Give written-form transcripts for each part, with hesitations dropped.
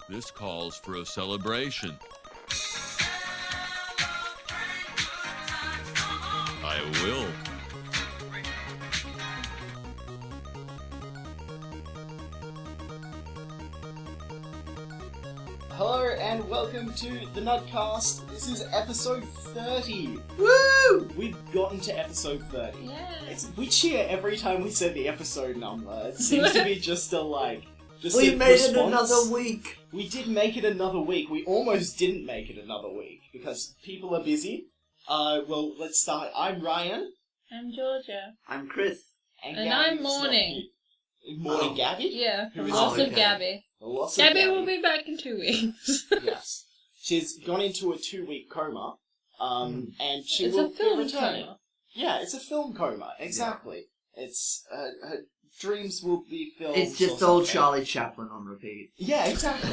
This calls for a celebration. I will. Hello and welcome to the Nuggcast. This is episode 30. Woo! We've gotten to episode 30. Yeah. We cheer every time we say the episode number. It seems to be just a We made response. it another week. We did make it another week. We almost didn't make it another week because people are busy. Well, let's start. I'm Ryan. I'm Georgia. I'm Chris. And Gabby's I'm not Morning. here. Morning, Gabby? Yeah, Who is lots it? of Gabby. Lots of Gabby will be back in 2 weeks. Yes. She's gone into a 2-week coma. And she It's will a film be returning. coma. Yeah, it's a film coma. Exactly. It's her dreams will be filmed. It's just or old something. Charlie Chaplin on repeat. Yeah, exactly.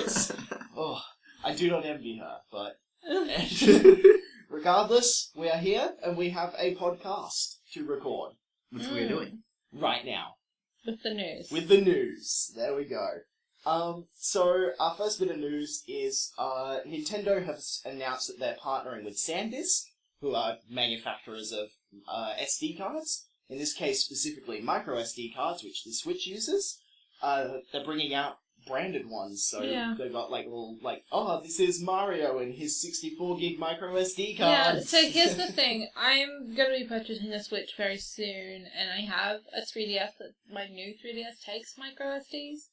It's I do not envy her, but regardless, we are here and we have a podcast to record Which we're doing. right now With the news. with the news. There we go. So our first bit of news is Nintendo has announced that they're partnering with SanDisk, who are manufacturers of SD cards. In this case, specifically micro SD cards, which the Switch uses. They're bringing out branded ones, so Yeah. they've got this is Mario and his 64 gig micro SD Yeah, cards. so here's the thing. I'm going to be purchasing a Switch very soon, and I have a 3DS that my new 3DS takes micro SDs.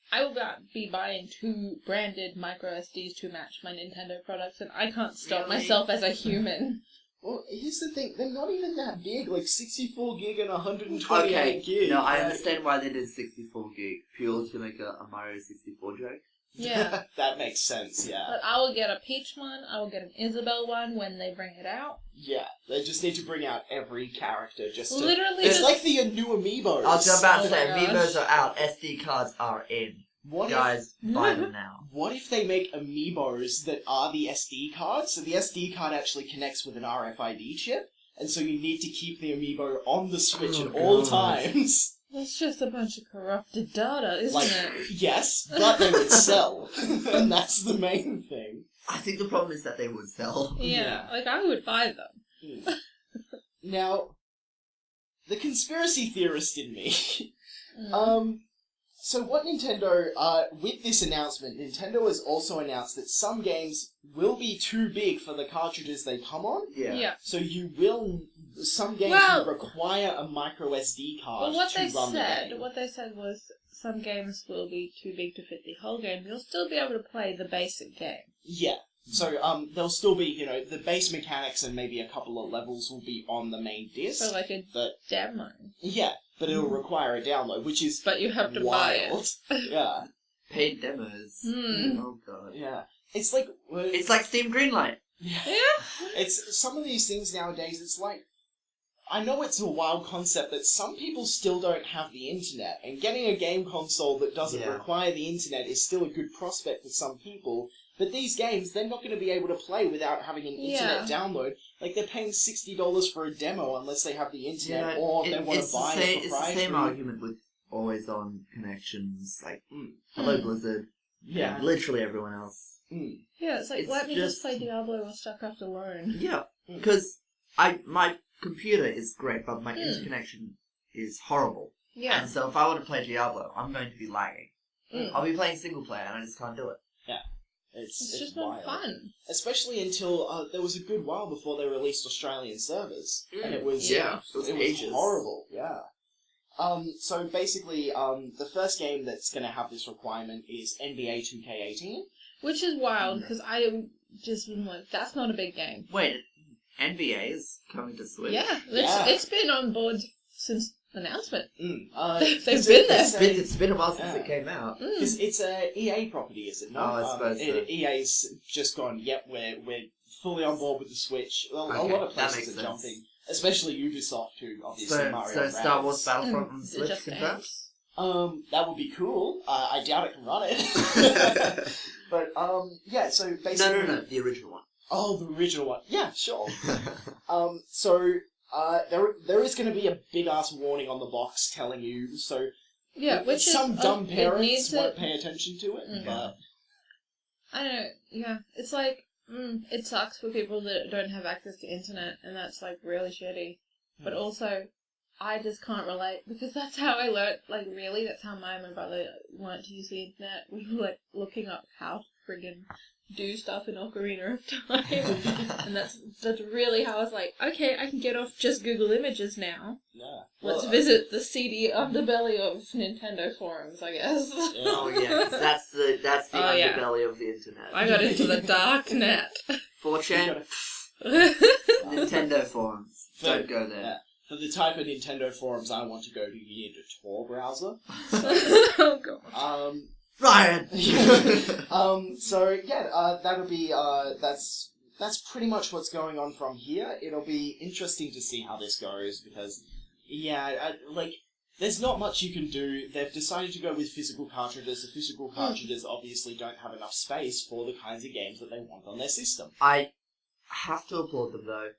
I will be buying 2 branded micro SDs to match my Nintendo products, and I can't stop Really? myself as a human. Well, here's the thing, they're not even that big, like 64 gig and 128 Okay, gig. no, I understand why they did 64 gig, purely to make a Mario 64 joke. Yeah. That makes sense, yeah. But I will get a Peach one, I will get an Isabelle one when they bring it out. Yeah, they just need to bring out every character just to... Literally It's just... like the new Amiibos. I was about to Oh say, my gosh. Amiibos are out, SD cards are in. What Guys, buy them now. What if they make Amiibos that are the SD cards? So the SD card actually connects with an RFID chip, and so you need to keep the Amiibo on the Switch at all God. times. That's just a bunch of corrupted data, isn't it? Yes, but they would sell. And that's the main thing. I think the problem is that they would sell. Yeah, like I would buy them. Now, the conspiracy theorist in me... So what Nintendo, with this announcement, Nintendo has also announced that some games will be too big for the cartridges they come on. Yeah. So some games will require a micro SD card Well, to run the game. what they said was some games will be too big to fit the whole game. You'll still be able to play the basic game. Yeah. So there'll still be, the base mechanics and maybe a couple of levels will be on the main disc. So like a but demo. yeah, but it'll require a download, which is But you have to buy wild. it. Yeah. Paid demos. Hmm. Oh god. Yeah. It's like It's like Steam Greenlight. yeah. Yeah. It's some of these things nowadays. It's like I know it's a wild concept that some people still don't have the internet, and getting a game console that doesn't Yeah. require the internet is still a good prospect for some people. But these games, they're not going to be able to play without having an internet download. Like they're paying $60 for a demo unless they have the internet or they want to buy it. It's the same argument with always-on connections. Like, hello Blizzard. Yeah. And literally everyone else. Yeah, it's like, It's let me just just- play Diablo or StarCraft alone. Yeah, because my computer is great, but my interconnection is horrible. Yeah. And so if I want to play Diablo, I'm going to be lagging. Mm. I'll be playing single player, and I just can't do it. It's just wild. not fun. Especially until there was a good while before they released Australian servers, and it was Yeah, it was ages. horrible. Yeah. So basically, the first game that's going to have this requirement is NBA 2K18. Which is wild, because I just was like, that's not a big game. Wait, NBA is coming to Switch? Yeah, Yeah. it's been on board since announcement. They've They've been there. It's been a while since Yeah. it came out. It's a EA property, is it not? Oh, I suppose so. EA's just gone, yep, we're fully on board with the Switch. Well, Okay, a lot of that places makes are sense. jumping, especially Ubisoft, who obviously So Mario Star Wars Rabbids. Battlefront on It Switch just confirmed? ends. That would be cool. I doubt it can run it. But, yeah, so basically... No, the original one. Oh, the original one. Yeah, sure. So, there is going to be a big-ass warning on the box telling you, so Yeah, which some is dumb it parents needs won't it. pay attention to it, Mm. but I don't know. Yeah, it's like it sucks for people that don't have access to internet, and that's like really shitty. But also, I just can't relate because that's how I learnt. Like, really, that's how my brother learnt to use the internet. We were like looking up how to friggin' do stuff in Ocarina of Time, and that's really how I was like, okay, I can get off just Google Images now. yeah. Let's Well, visit the seedy underbelly of Nintendo forums, I guess. Yeah. Oh yeah, 'cause that's the Oh, yeah. underbelly of the internet. I got into the dark net. 4chan, Oh Nintendo forums. Don't go there. Yeah. For the type of Nintendo forums I want to go to, you need a Tor browser. god. Ryan. So yeah, that'll be that's pretty much what's going on from here. It'll be interesting to see how this goes because there's not much you can do. They've decided to go with physical cartridges. The physical cartridges obviously don't have enough space for the kinds of games that they want on their system. I have to applaud them though.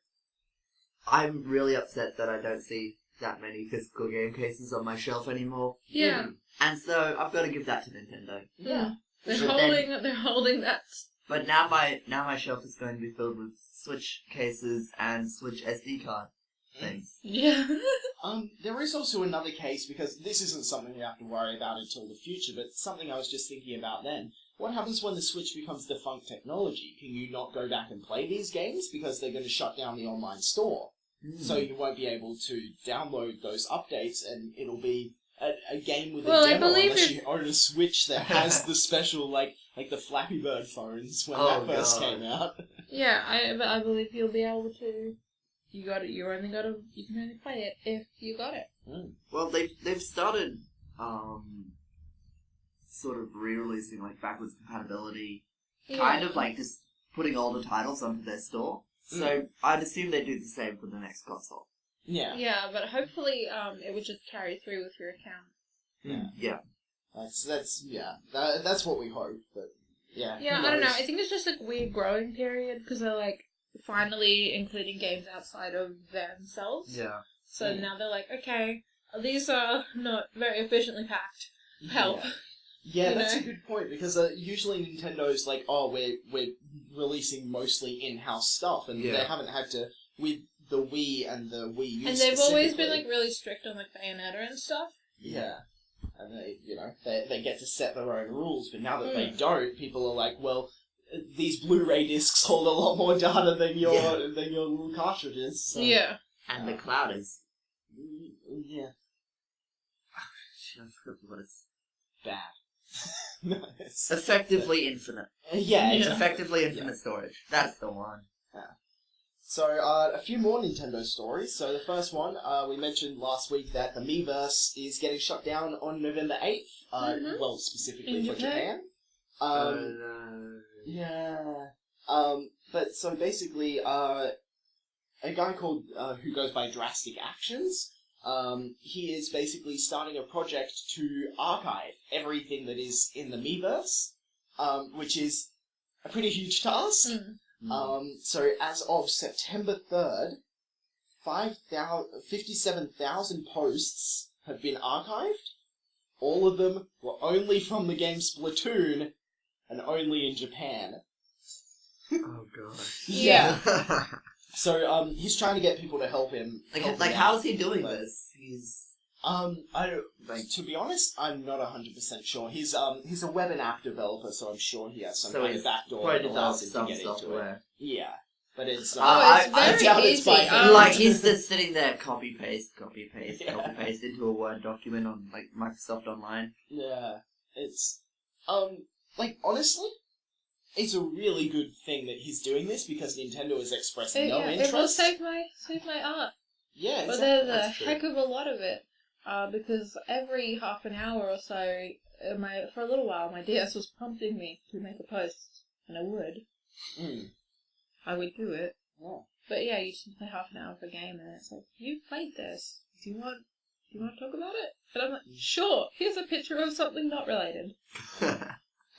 I'm really upset that I don't see that many physical game cases on my shelf anymore. Yeah. And so I've got to give that to Nintendo. Yeah. They're holding that. But now my shelf is going to be filled with Switch cases and Switch SD card things. Yeah. There is also another case, because this isn't something we have to worry about until the future, but something I was just thinking about then. What happens when the Switch becomes defunct technology? Can you not go back and play these games because they're going to shut down the online store? So you won't be able to download those updates, and it'll be a game with a demo unless you own a Switch that has the special, like the Flappy Bird phones when that first came out. Yeah, I believe you'll be able to. You can only play it if you got it. Well, they've started sort of re-releasing like backwards compatibility, kind of like just putting older titles onto their store. So I'd assume they do the same for the next console. Yeah. Yeah, but hopefully it would just carry through with your account. Yeah. That's what we hope. But yeah. Yeah, I don't know. I think it's just a weird growing period because they're like finally including games outside of themselves. Yeah. So now they're like, okay, these are not very efficiently packed. Help. Yeah, You that's know? a good point, because usually Nintendo's like, oh, we're releasing mostly in-house stuff, and they haven't had to, with the Wii and the Wii U And they've always been specifically. like really strict on like Bayonetta and stuff. Yeah. And they get to set their own rules, but now that they don't, people are like, well, these Blu-ray discs hold a lot more data than your little cartridges. So. Yeah. And the cloud is... Yeah. I forgot what it's... Bad. No, it's... Effectively infinite. Yeah, It's exactly. effectively infinite storage. That's the one. So, a few more Nintendo stories. So, the first one, we mentioned last week that the Miiverse is getting shut down on November 8th. Well, specifically In for Japan. No. Yeah. But, so basically, a guy called, who goes by Drastic Actions, he is basically starting a project to archive everything that is in the Miiverse, which is a pretty huge task. So as of September 3rd, 57,000 posts have been archived. All of them were only from the game Splatoon, and only in Japan. Oh god. Yeah. So, he's trying to get people to help him. Like how is he doing this? He's... To be honest, I'm not 100% sure. He's a web and app developer, so I'm sure he has some kind of backdoor that allows him to get into it. Yeah, but it's... it's very easy. Like, he's just sitting there, copy paste into a Word document on, like, Microsoft Online. Yeah, it's... honestly, it's a really good thing that he's doing this, because Nintendo is expressing no interest. It will save my art. Yeah, But exactly. there's a heck of a lot of it. Because every half an hour or so, for a little while, my DS was prompting me to make a post, and I would. I would do it. Yeah. But yeah, you should play half an hour of a game, and it's like, you played this. Do you want to talk about it? And I'm like, sure. Here's a picture of something not related.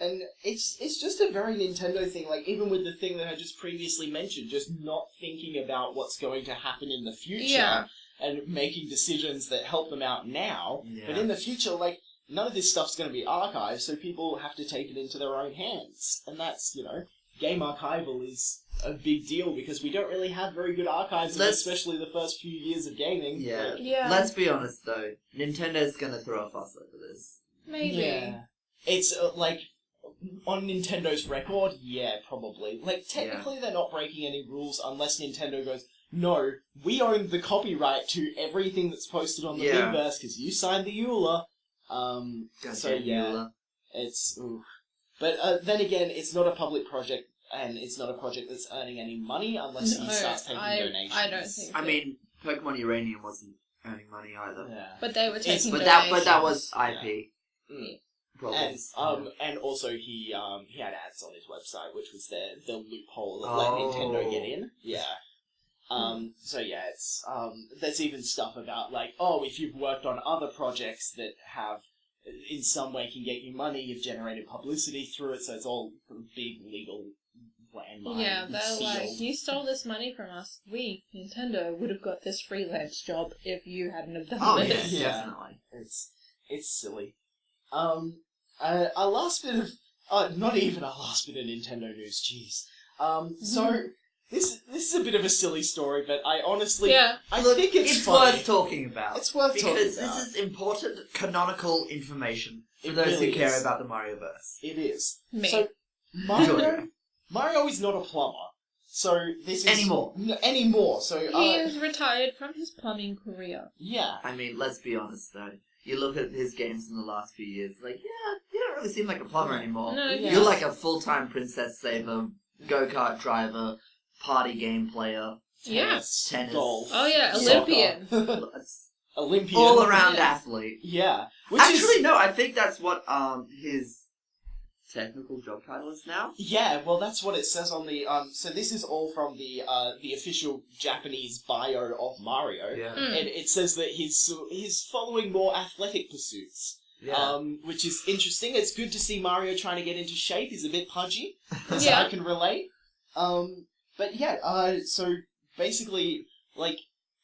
And it's just a very Nintendo thing, like, even with the thing that I just previously mentioned, just not thinking about what's going to happen in the future, Yeah. and making decisions that help them out now, Yeah. but in the future, like, none of this stuff's going to be archived, so people have to take it into their own hands. And that's, game archival is a big deal because we don't really have very good archives, especially the first few years of gaming. Yeah. Yeah. Let's be honest, though. Nintendo's going to throw a fuss over this. Maybe. Yeah. It's, on Nintendo's record, yeah, probably. Technically they're not breaking any rules unless Nintendo goes, no, we own the copyright to everything that's posted on the Miiverse because you signed the EULA. It's... Ooh. But then again, it's not a public project, and it's not a project that's earning any money unless he starts taking donations. I don't think I mean, Pokemon Uranium wasn't earning money either. Yeah. But they were taking But donations. that was IP. Yeah. Mm. Problems. And also he had ads on his website, which was the loophole that let Nintendo get in. Yeah. So yeah, it's there's even stuff about if you've worked on other projects that have in some way can get you money, you've generated publicity through it, so it's all big legal landmine. Yeah, they're like, you stole this money from us. We, Nintendo, would have got this freelance job if you hadn't have done this. Yeah, definitely. It's silly. A last bit of not even a last bit of Nintendo news. Jeez. So this is a bit of a silly story, but I honestly I think it's funny. Worth talking about. It's worth talking about because this is important canonical information for those who care about the Marioverse. It is. Me. So Mario is not a plumber. So this is anymore. So he is retired from his plumbing career. Yeah. I mean, let's be honest though. You look at his games in the last few years, you don't really seem like a plumber anymore. No, You're like a full-time princess saver, go-kart driver, party game player, Yes. tennis, golf. Oh yeah, Olympian. Olympian. all-around athlete. Yeah. No, I think that's what his technical job title is now. Yeah, well, that's what it says on the so this is all from the official Japanese bio of Mario. Yeah. And it says that he's following more athletic pursuits. Yeah. Which is interesting. It's good to see Mario trying to get into shape. He's a bit pudgy, as Yeah. I can relate. But yeah, so basically,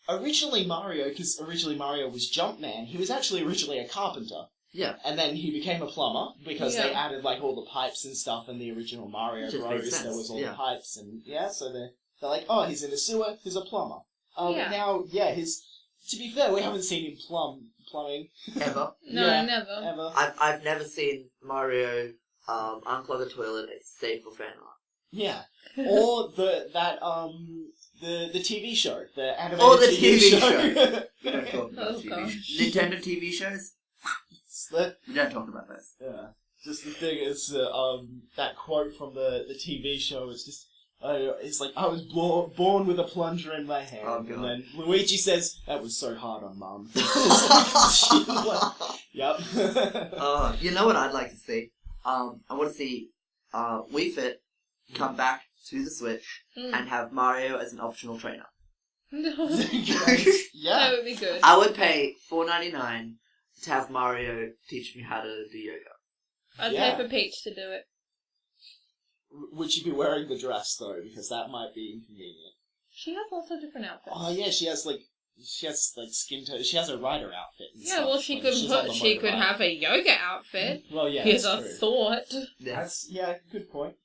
originally Mario was Jumpman, he was actually originally a carpenter. Yeah. And then he became a plumber, because they Yeah. added, all the pipes and stuff in the original Mario Just Bros. makes sense, There was all yeah. the pipes, and so they're like, oh, he's in a sewer, he's a plumber. Yeah. But now, to be fair, we haven't seen him plumbing. Ever. No, Yeah. never. Ever. I've never seen Mario unplug a toilet save for fan art. Yeah. Or the TV show, the animated Oh, the TV TV show. We don't talk about Oh, TV gosh. shows. Nintendo TV shows? We don't talk about this. Yeah. Just the thing is, that quote from the TV show is just, it's like, I was born with a plunger in my hand. Oh, God. And then Luigi says, that was so hard on Mum. Yep. You know what I'd like to see? I want to see Wii Fit come back to the Switch and have Mario as an optional trainer. No. Yeah. That would be good. I would pay $4.99 to have Mario teach me how to do yoga. I'd Yeah. pay for Peach to do it. Would she be wearing the dress, though? Because that might be inconvenient. She has lots of different outfits. Oh, yeah, she has skin tone. She has a rider outfit. And Yeah, stuff well, she when could she's on the she could motorbike. have a yoga outfit. Well, yeah, Here's that's a true. thought. That's good point.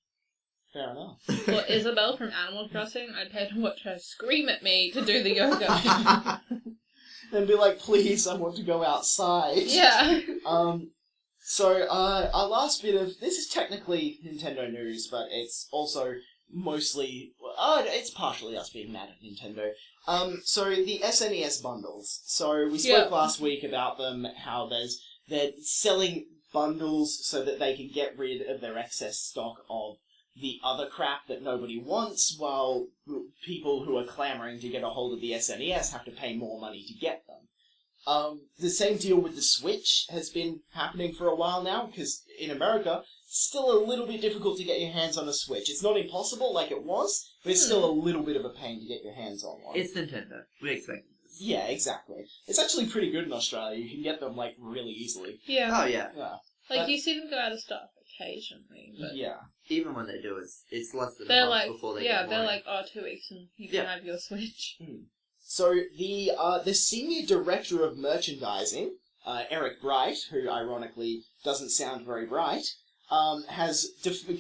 Fair enough. Well, Isabel from Animal Crossing, I'd pay to watch her scream at me to do the yoga. And be like, please, I want to go outside. Yeah. So, our last bit of... This is technically Nintendo news, but it's also mostly... it's partially us being mad at Nintendo. So, the SNES bundles. So, we spoke last week about them, how they're selling bundles so that they can get rid of their excess stock of the other crap that nobody wants, while people who are clamoring to get a hold of the SNES have to pay more money to get them. The same deal with the Switch has been happening for a while now, because in America, it's still a little bit difficult to get your hands on a Switch. It's not impossible like it was, but it's still a little bit of a pain to get your hands on one. It's Nintendo. We expected this. Yeah, exactly. It's actually pretty good in Australia. You can get them, really easily. Yeah. Oh, yeah. Yeah. Like, you see them go out of stock occasionally, but... Yeah. Even when they do, it's less than They're a month like, before they yeah, get they're more. like, 2 weeks and you can have your Switch. So the senior director of merchandising Eric Bright, who ironically doesn't sound very bright,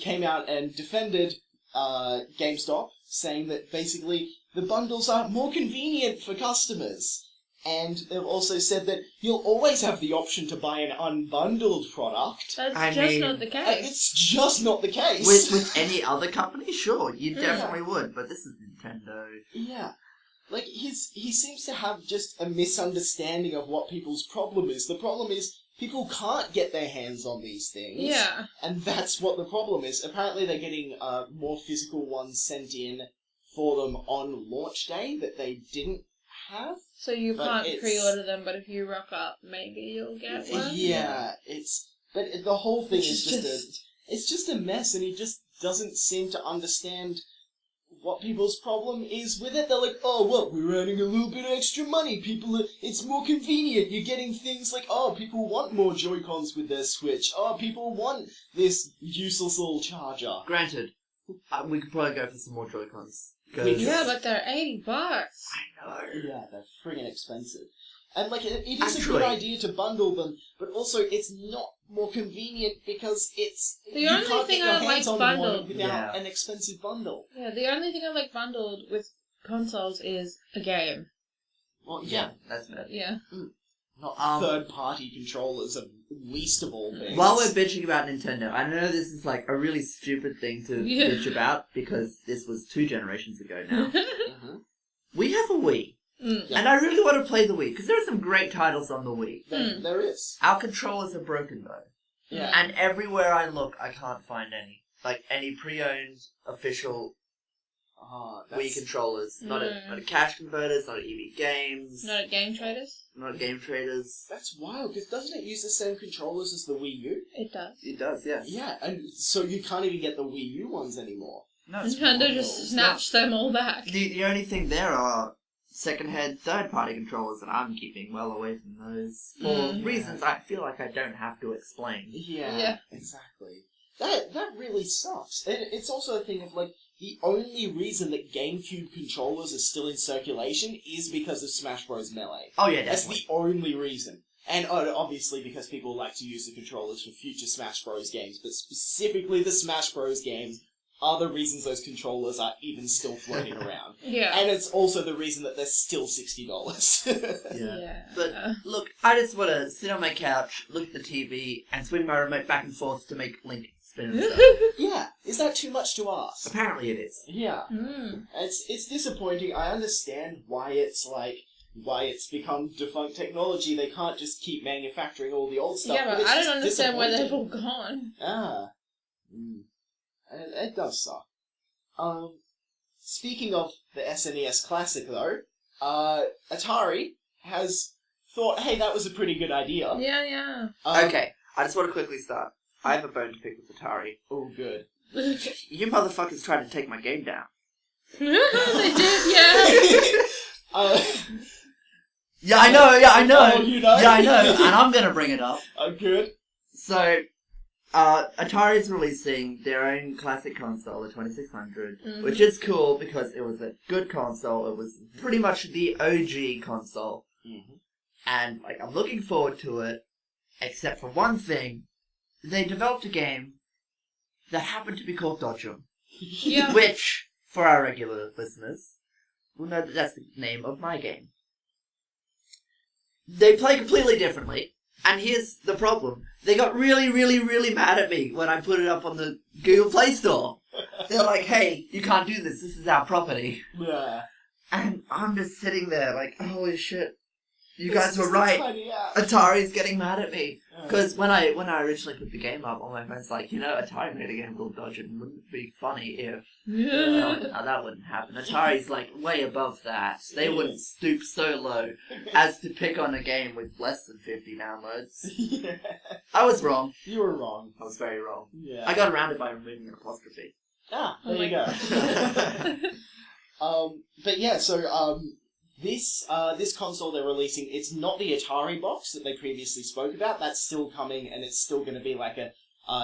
came out and defended GameStop, saying that basically the bundles are more convenient for customers. And they've also said that you'll always have the option to buy an unbundled product. That's I just mean, not the case. It's just not the case. With any other company, sure, you definitely would, but this is Nintendo. Yeah. Like, he seems to have just a misunderstanding of what people's problem is. The problem is people can't get their hands on these things. Yeah. And that's what the problem is. Apparently they're getting more physical ones sent in for them on launch day that they didn't have. So you But can't it's- pre-order them, but if you rock up, maybe you'll get one. Yeah, but the whole thing Which is it's just a mess, and he just doesn't seem to understand what people's problem is with it. They're like, oh, well, we're earning a little bit of extra money. It's more convenient. You're getting things like, oh, people want more Joy-Cons with their Switch. Oh, people want this useless little charger. Granted, we could probably go for some more Joy-Cons. Yeah, but they're $80. I know. Yeah, they're friggin' expensive. And, like, it is a Actually- good idea to bundle them, but also it's not more convenient because it's... The you only can't thing get your I like hands on one bundled- without an expensive bundle. Yeah, the only thing I like bundled with consoles is a game. Well, Yeah, that's fair. Yeah. Not third-party controllers, least of all things. While we're bitching about Nintendo, I know this is like a really stupid thing to bitch about because this was 2 generations ago now. Mhm. We have a Wii, Mm. and I really want to play the Wii because there are some great titles on the Wii. There is. Our controllers are broken though, Yeah. and everywhere I look, I can't find any. Like any pre-owned official Wii controllers, not at cash converters, not at EV Games, Not at Game Traders? not at Game Traders. That's wild, because doesn't it use the same controllers as the Wii U? It does. It does, yes. Yeah, and so you can't even get the Wii U ones anymore. No, it's Nintendo wild. just snatched them all back. The only thing there are second-hand, third-party controllers, and I'm keeping well away from those for reasons I feel like I don't have to explain. Yeah, exactly. That really sucks. And it's also a thing of, like, the only reason that GameCube controllers are still in circulation is because of Smash Bros. Melee. Oh yeah, That's definitely. the only reason. And obviously because people like to use the controllers for future Smash Bros. Games, but specifically the Smash Bros. Games are the reasons those controllers are even still floating around. Yeah. And it's also the reason that they're still $60. Yeah. But look, I just want to sit on my couch, look at the TV, and swing my remote back and forth to make Link spin and stuff. Yeah, is that too much to ask? Apparently it is. Yeah. It's disappointing. I understand why it's become defunct technology. They can't just keep manufacturing all the old stuff. Yeah, but it's I just don't understand why they've all disappointing. gone. It does suck. Speaking of the SNES Classic, though, Atari has thought, hey, that was a pretty good idea. Yeah. Okay, I just want to quickly start. I have a bone to pick with Atari. Oh, good. You motherfuckers tried to take my game down. They did, yeah. Yeah, I know. Oh, you know? Yeah, I know, and I'm gonna bring it up. Oh, good. So, Atari's releasing their own classic console, the 2600, which is cool because it was a good console. It was pretty much the OG console. Mm-hmm. And, like, I'm looking forward to it, except for one thing. They developed a game that happened to be called Dodgem. Yeah. Which, for our regular listeners, will know that that's the name of my game. They play completely differently, and here's the problem. They got really, really, really mad at me when I put it up on the Google Play Store. They're like, hey, you can't do this, this is our property. Yeah. And I'm just sitting there like, holy shit, you guys were right. Yeah. Atari's getting mad at me. Because when I originally put the game up, all my friends like, Atari made a game called Dodgem. Wouldn't it be funny if... Well, no, that wouldn't happen. Atari's like way above that. They wouldn't stoop so low as to pick on a game with less than 50 downloads. Yeah. I was wrong. You were wrong. I was very wrong. Yeah. I got around it by removing an apostrophe. Ah, Oh there you go. But yeah, so this console they're releasing, it's not the Atari box that they previously spoke about. That's still coming, and it's still going to be like a.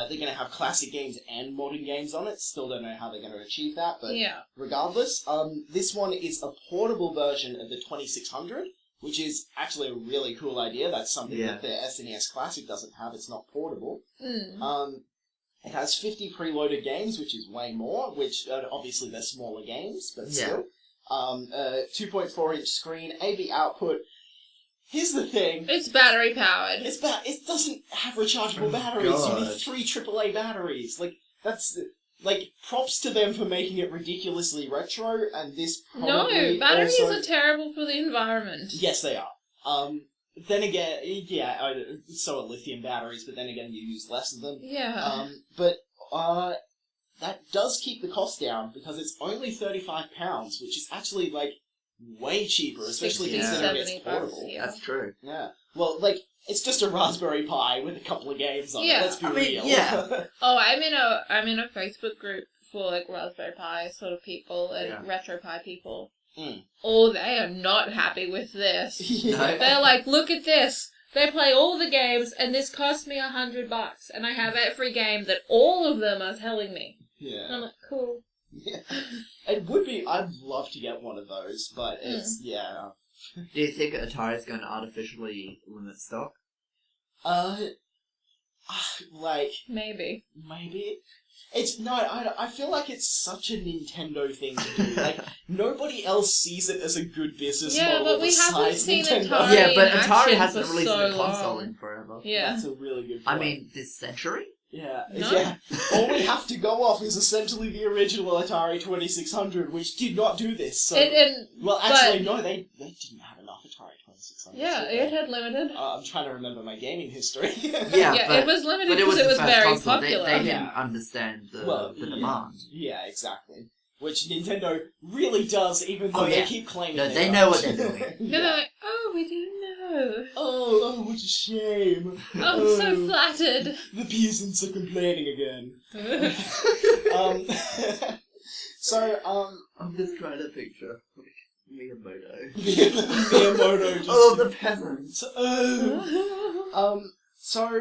They're going to have classic games and modern games on it. Still don't know how they're going to achieve that, but Yeah. regardless, this one is a portable version of the 2600 which is actually a really cool idea. That's something Yeah. that the SNES Classic doesn't have. It's not portable. Mm. It has 50 preloaded games, which is way more, which obviously they're smaller games, but Yeah. still. 2.4-inch screen, AV output. Here's the thing. It's battery powered. It doesn't have rechargeable Oh, batteries. You God. need 3 AAA batteries. Props to them for making it ridiculously retro, and this probably No, batteries also... are terrible for the environment. Yes, they are. Then again, yeah, so are lithium batteries, but then again, you use less of them. Yeah. But that does keep the cost down, because it's only £35, which is actually, way cheaper, especially 60, considering it's 70 portable. bucks, yeah. That's true. Yeah. Well, it's just a Raspberry Pi with a couple of games on Yeah, it, let's be I mean, real. yeah. Oh, I'm in a Facebook group for Raspberry Pi sort of people and Yeah. Retro Pi people. Mm. Oh, they are not happy with this. Yeah. They're like, look at this. They play all the games, and this cost me $100, and I have every game that all of them are telling me. And I'm Yeah. like, cool. Yeah. It would be, I'd love to get one of those, but it's, yeah. Do you think Atari's going to artificially limit stock? Maybe. Maybe. I feel like it's such a Nintendo thing to do. Nobody else sees it as a good business Yeah, model but we haven't besides seen Nintendo. Atari. Yeah, but in Atari action hasn't for released so a console long. in forever. Yeah. That's a really good point. I mean, this century? Yeah. No. Yeah. All we have to go off is essentially the original Atari 2600, which did not do this. So, well, actually, no, they didn't have enough Atari 2600. Yeah, it had limited. I'm trying to remember my gaming history. Yeah, but, it was limited but it because was it the was first very console. popular. They didn't Yeah. understand the Yeah. demand. Yeah, exactly. Which Nintendo really does, even though Oh, they yeah. keep claiming No, they they don't. know what they're doing. They're like, oh, we didn't know. Oh, what a shame. Oh, I'm so flattered. The peasants are complaining again. So, I'm just trying to picture Miyamoto. Miyamoto just... Oh, the peasants. So,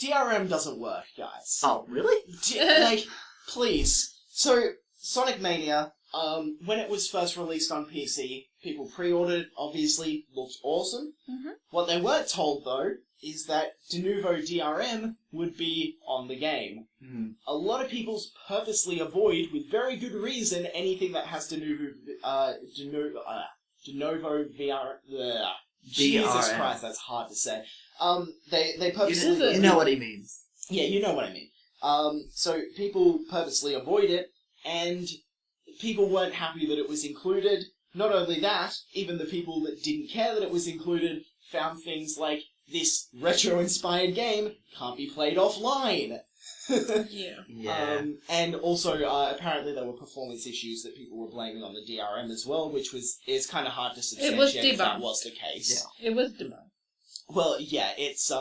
DRM doesn't work, guys. Oh, really? Please. So, Sonic Mania, when it was first released on PC, people pre-ordered, obviously, looked awesome. Mhm. What they weren't told, though, is that de novo DRM would be on the game. Hmm. A lot of people purposely avoid, with very good reason, anything that has de novo VR... Jesus DRM. Christ, that's hard to say. They purposely... You know what he means. Yeah, you know what I mean. So people purposely avoid it, and people weren't happy that it was included. Not only that, even the people that didn't care that it was included found things like, this retro-inspired game can't be played offline. Yeah. Yeah. And also, apparently there were performance issues that people were blaming on the DRM as well, which is kind of hard to substantiate if that debunked. was the case. Yeah. It was debunked. Well, yeah, it's,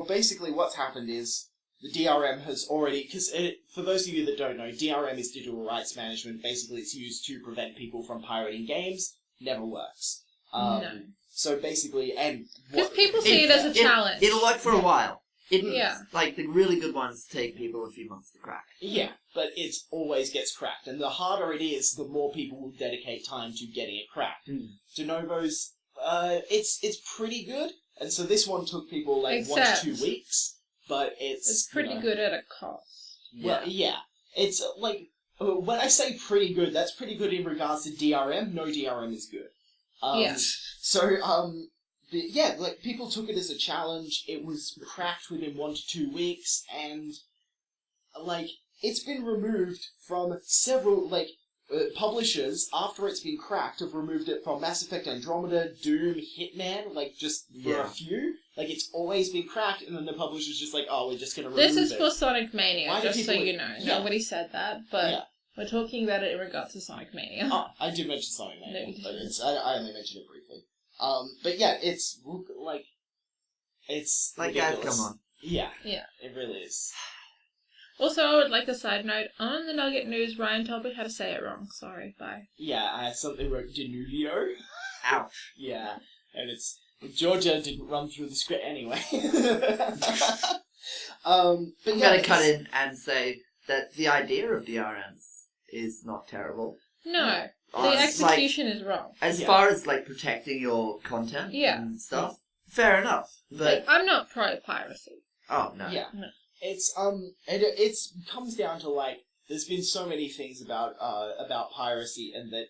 basically what's happened is the DRM has already, because for those of you that don't know, DRM is digital rights management. Basically, it's used to prevent people from pirating games. Never works. No. So basically, and Because what, people see it as a challenge. It'll work for a while. Yeah. Like, the really good ones take people a few months to crack. yeah, but it always gets cracked, and the harder it is, the more people will dedicate time to getting it cracked. Mm. De Novo's, it's pretty good, and so this one took people 1 Except- to 2 weeks, but It's pretty good at a cost. Well, yeah. It's when I say pretty good, that's pretty good in regards to DRM. No DRM is good. Yeah. So, people took it as a challenge. It was cracked within 1 to 2 weeks, and, it's been removed from several, publishers, after it's been cracked, have removed it from Mass Effect Andromeda, Doom, Hitman, just for a few. It's always been cracked, and then the publisher's just oh, we're just gonna remove it. This is for Sonic Mania, Why do just so people- you know. Yeah. Nobody said that, but Yeah. we're talking about it in regards to Sonic Mania. Oh, I did mention Sonic No, Mania, you but didn't. I only mentioned it briefly. But yeah, it's, it's Like, guys, ridiculous. come on. Yeah. Yeah. It really is. Also, I would like a side note. On the Nugget News, Ryan told me how to say it wrong. Sorry, bye. Yeah, I had something wrote Denuvio. Ouch. Yeah, and Georgia didn't run through the script anyway. But I'm yeah, gonna cut in and say that the idea of DRMs is not terrible. No. The execution is wrong. As far as like protecting your content and stuff, fair enough. But I'm not pro piracy. oh no. Yeah. No. It's it's comes down to like there's been so many things about piracy, and that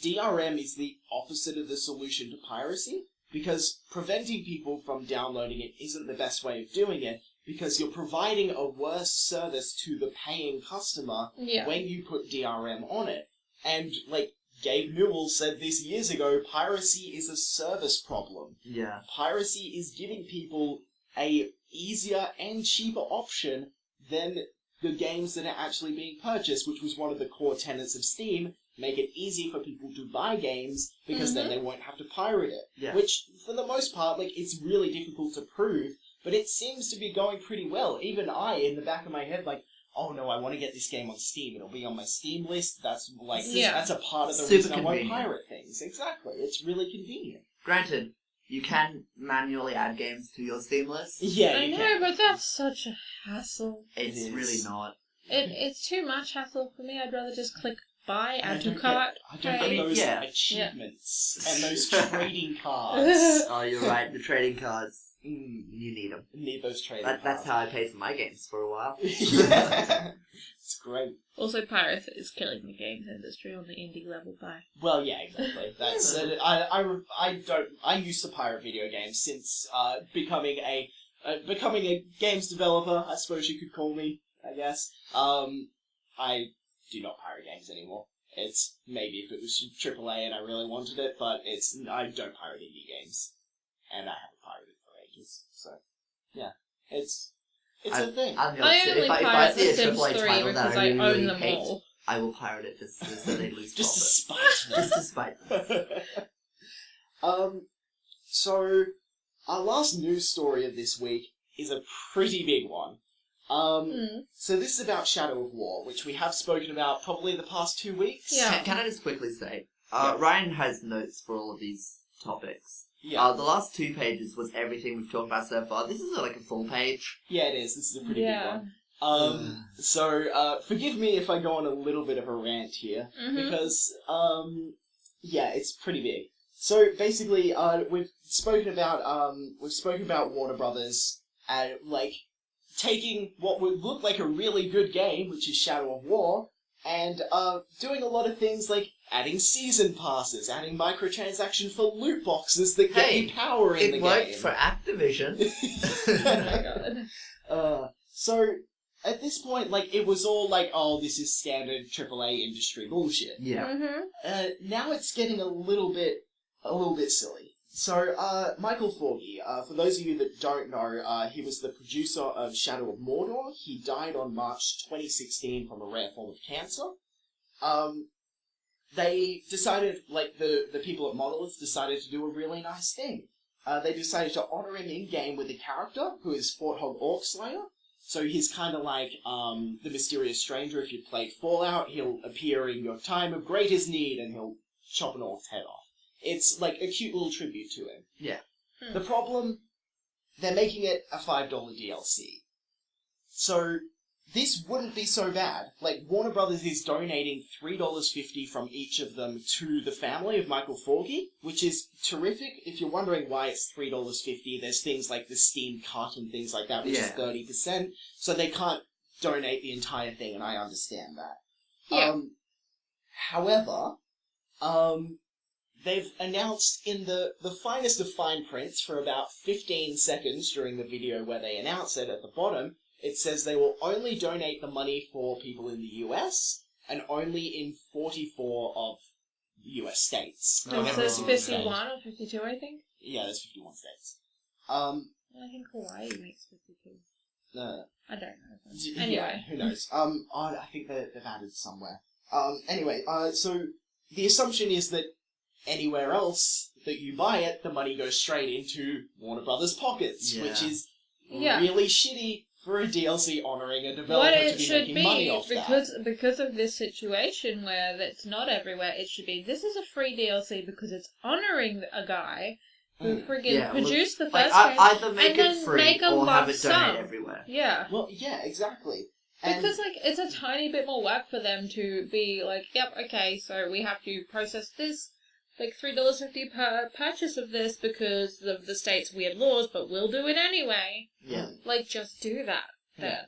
DRM is the opposite of the solution to piracy, because preventing people from downloading it isn't the best way of doing it, because you're providing a worse service to the paying customer when you put DRM on it. And like Gabe Newell said this years ago, piracy is a service problem. Yeah. Piracy is giving people a easier and cheaper option than the games that are actually being purchased, which was one of the core tenets of Steam. Make it easy for people to buy games, because then they won't have to pirate it. Yeah. Which, for the most part, like, it's really difficult to prove, but it seems to be going pretty well. Even I, in the back of my head, like, oh no, I want to get this game on Steam. It'll be on my Steam list. That's like that's a part of the reason I won't pirate things. Exactly. It's really convenient. Granted, you can manually add games to your Steam list. Yeah, I know, but that's such a hassle. It's really not. It's too much hassle for me. I'd rather just click buy, add to cart. I don't get those achievements and those trading cards. Oh, you're right. The trading cards. You need them. Need those trading cards. That's how I paid for my games for a while. Yeah. It's great. Also, piracy is killing the games industry on the indie level by. Well, yeah, exactly. That's I used to pirate video games since becoming a games developer, I suppose you could call me, I guess. I do not pirate games anymore. It's maybe if it was AAA and I really wanted it, but I don't pirate indie games, and I haven't pirated for ages. So, yeah, it's a thing. I only pirate The Sims 3 because I own them hate, all. I will pirate it just so they lose just profit. to spite them. Just to spite them. So our last news story of this week is a pretty big one. So this is about Shadow of War, which we have spoken about probably the past 2 weeks. Yeah. Can I just quickly say, Ryan has notes for all of these topics. Yeah. The last 2 pages was everything we've talked about so far. This is like a full page. Yeah, it is. This is a pretty big one. So forgive me if I go on a little bit of a rant here, because, it's pretty big. So basically, we've spoken about Warner Brothers, taking what would look like a really good game, which is Shadow of War, and doing a lot of things like adding season passes, adding microtransactions for loot boxes that get you power in the game. It worked for Activision. Oh my god. So, at this point, it was all like, oh, this is standard AAA industry bullshit. Yeah. Now it's getting a little bit silly. So, Michael Forgey, for those of you that don't know, he was the producer of Shadow of Mordor. He died on March 2016 from a rare form of cancer. They decided, the people at Monolith decided to do a really nice thing. They decided to honor him in-game with a character who is Forthog Orc Slayer. So he's kind of like the mysterious stranger. If you played Fallout, he'll appear in your time of greatest need and he'll chop an orc's head off. It's like a cute little tribute to him. Yeah. The problem, they're making it a $5 DLC. So this wouldn't be so bad. Warner Brothers is donating $3.50 from each of them to the family of Michael Forgey, which is terrific. If you're wondering why it's $3.50, there's things like the Steam cut and things like that, which is 30%, so they can't donate the entire thing, and I understand that. Yeah. However, they've announced in the finest of fine prints for about 15 seconds during the video where they announce it at the bottom, it says they will only donate the money for people in the US and only in 44 of US states. It says 51 or 52, I think. Yeah, there's 51 states. I think Hawaii makes 52. I don't know. Anyway. Yeah, who knows? I think they've added somewhere. Anyway, so the assumption is that anywhere else that you buy it, the money goes straight into Warner Brothers' pockets, which is really shitty for a DLC honouring a developer to be making money off that. Because of this situation where it's not everywhere, it should be, this is a free DLC because it's honouring a guy who friggin' produced the first game, either make and it then free make a or lump have it sum. donate everywhere. Yeah. Well, yeah, exactly. And Because, like, it's a tiny bit more work for them to be like, yep, okay, so we have to process this, like, $3.50 per purchase of this because of the state's weird laws, but we'll do it anyway. Yeah. Like, just do that, then.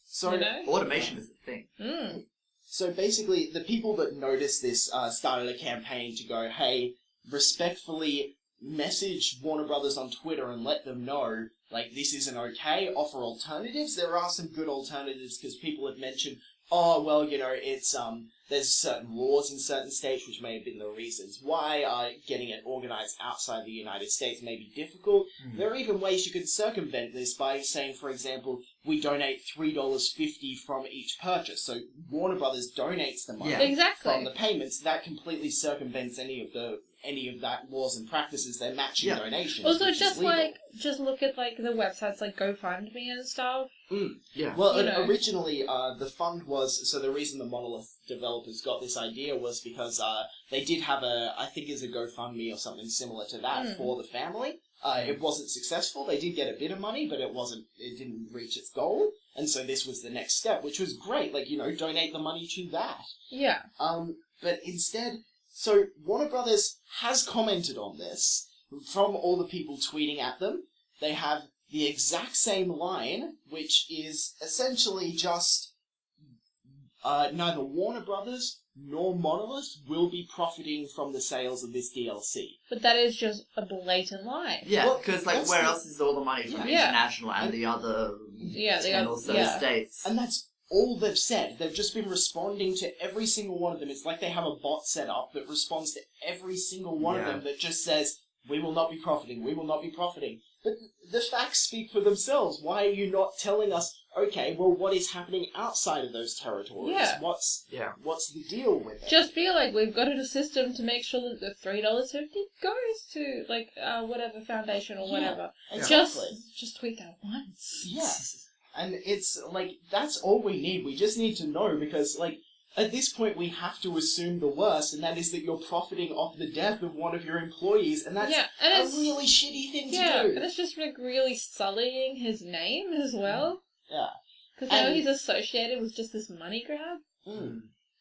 so You know? Automation is a thing. Mm. So basically, the people that noticed this started a campaign to go, hey, respectfully message Warner Brothers on Twitter and let them know, like, this isn't okay, offer alternatives. There are some good alternatives because people have mentioned, oh, well, you know, it's, there's certain laws in certain states which may have been the reasons why getting it organized outside the United States may be difficult. There are even ways you could circumvent this by saying, for example, we donate $3.50 from each purchase. So Warner Brothers donates the money Yeah. Exactly. from the payments. That completely circumvents any of that laws and practices. They're matching Yeah. donations. Also, which is just, legal. like, just look at, like, the websites like GoFundMe and stuff. Yeah. Well, You know. originally, the fund was... So the reason the Monolith developers got this idea was because they did have I think it's a GoFundMe or something similar to that for the family. It wasn't successful. They did get a bit of money, but it didn't reach its goal. And so this was the next step, which was great. Like, you know, donate the money to that. Yeah. But instead... So Warner Brothers has commented on this from all the people tweeting at them. They have the exact same line, which is essentially just neither Warner Brothers nor Monolith will be profiting from the sales of this DLC. But that is just a blatant lie. Yeah, Well, because, like, that's where the- else is all the money from Yeah. international and the other Yeah, the 10 oth- or so yeah. states? And that's all they've said. They've just been responding to every single one of them. It's like they have a bot set up that responds to every single one of Yeah. them that just says, we will not be profiting, we will not be profiting. But the facts speak for themselves. Why are you not telling us, okay, well, what is happening outside of those territories? Yeah. What's the deal with it? Just be like, we've got a system to make sure that the $3.50 goes to, like, whatever foundation or Yeah, whatever. exactly. Just tweet that once. Yeah. And it's, like, that's all we need. We just need to know because, like, at this point we have to assume the worst, and that is that you're profiting off the death of one of your employees, and that's Yeah, and a it's really shitty thing yeah, to and do. it's just like really sullying his name as well. Yeah. Because now And- he's associated with just this money grab.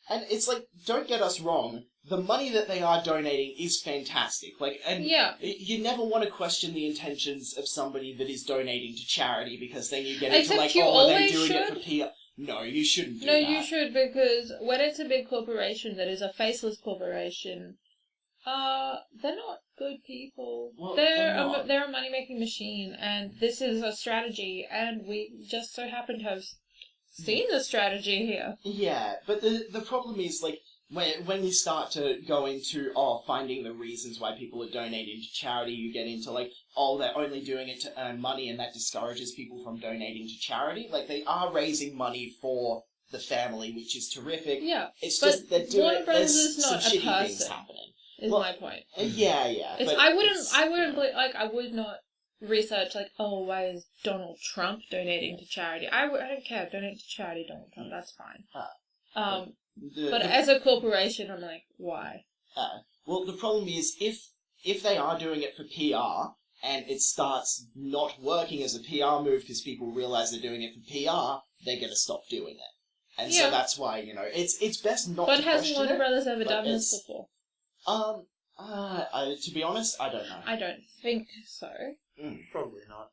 And it's like, don't get us wrong, the money that they are donating is fantastic. Like, and Yeah. you never want to question the intentions of somebody that is donating to charity because then you get into Except like, you oh, are they always doing it should. for PR? No, you shouldn't do No, that. you should, because when it's a big corporation that is a faceless corporation, they're not good people. Well, they're they're not. they're a money making machine, and this is a strategy, and we just so happen to have seen the strategy here. Yeah, but the problem is, like, when you start to go into, finding the reasons why people are donating to charity, you get into, like, they're only doing it to earn money, and that discourages people from donating to charity. Like, they are raising money for the family, which is terrific. Yeah, It's but just they're doing Warner Brothers there's is not some a shitty things person. happening. is Well, my point. Yeah. It's but I would not research like, oh, why is Donald Trump donating to charity? I don't care. Donate to charity, Donald Trump. That's fine. But as a corporation, I'm like, why? Well, the problem is if they are doing it for PR and it starts not working as a PR move because people realize they're doing it for PR, they're going to stop doing it. And so Yeah. that's why, it's best not But to has question Warner it. Brothers ever but done it's- this before? To be honest, I don't know. I don't think so. Probably not.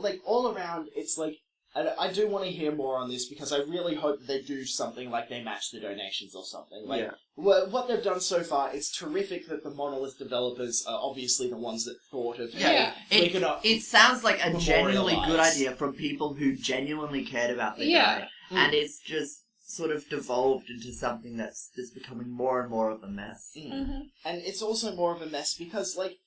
Like, all around, it's like, I do want to hear more on this because I really hope that they do something like they match the donations or something. Like, Yeah. what they've done so far, it's terrific that the Monolith developers are obviously the ones that thought of, Yeah. we could up. It sounds like a genuinely good Memorialize. idea from people who genuinely cared about the Yeah. guy. And it's just sort of devolved into something that's just becoming more and more of a mess. Mm-hmm. And it's also more of a mess because, like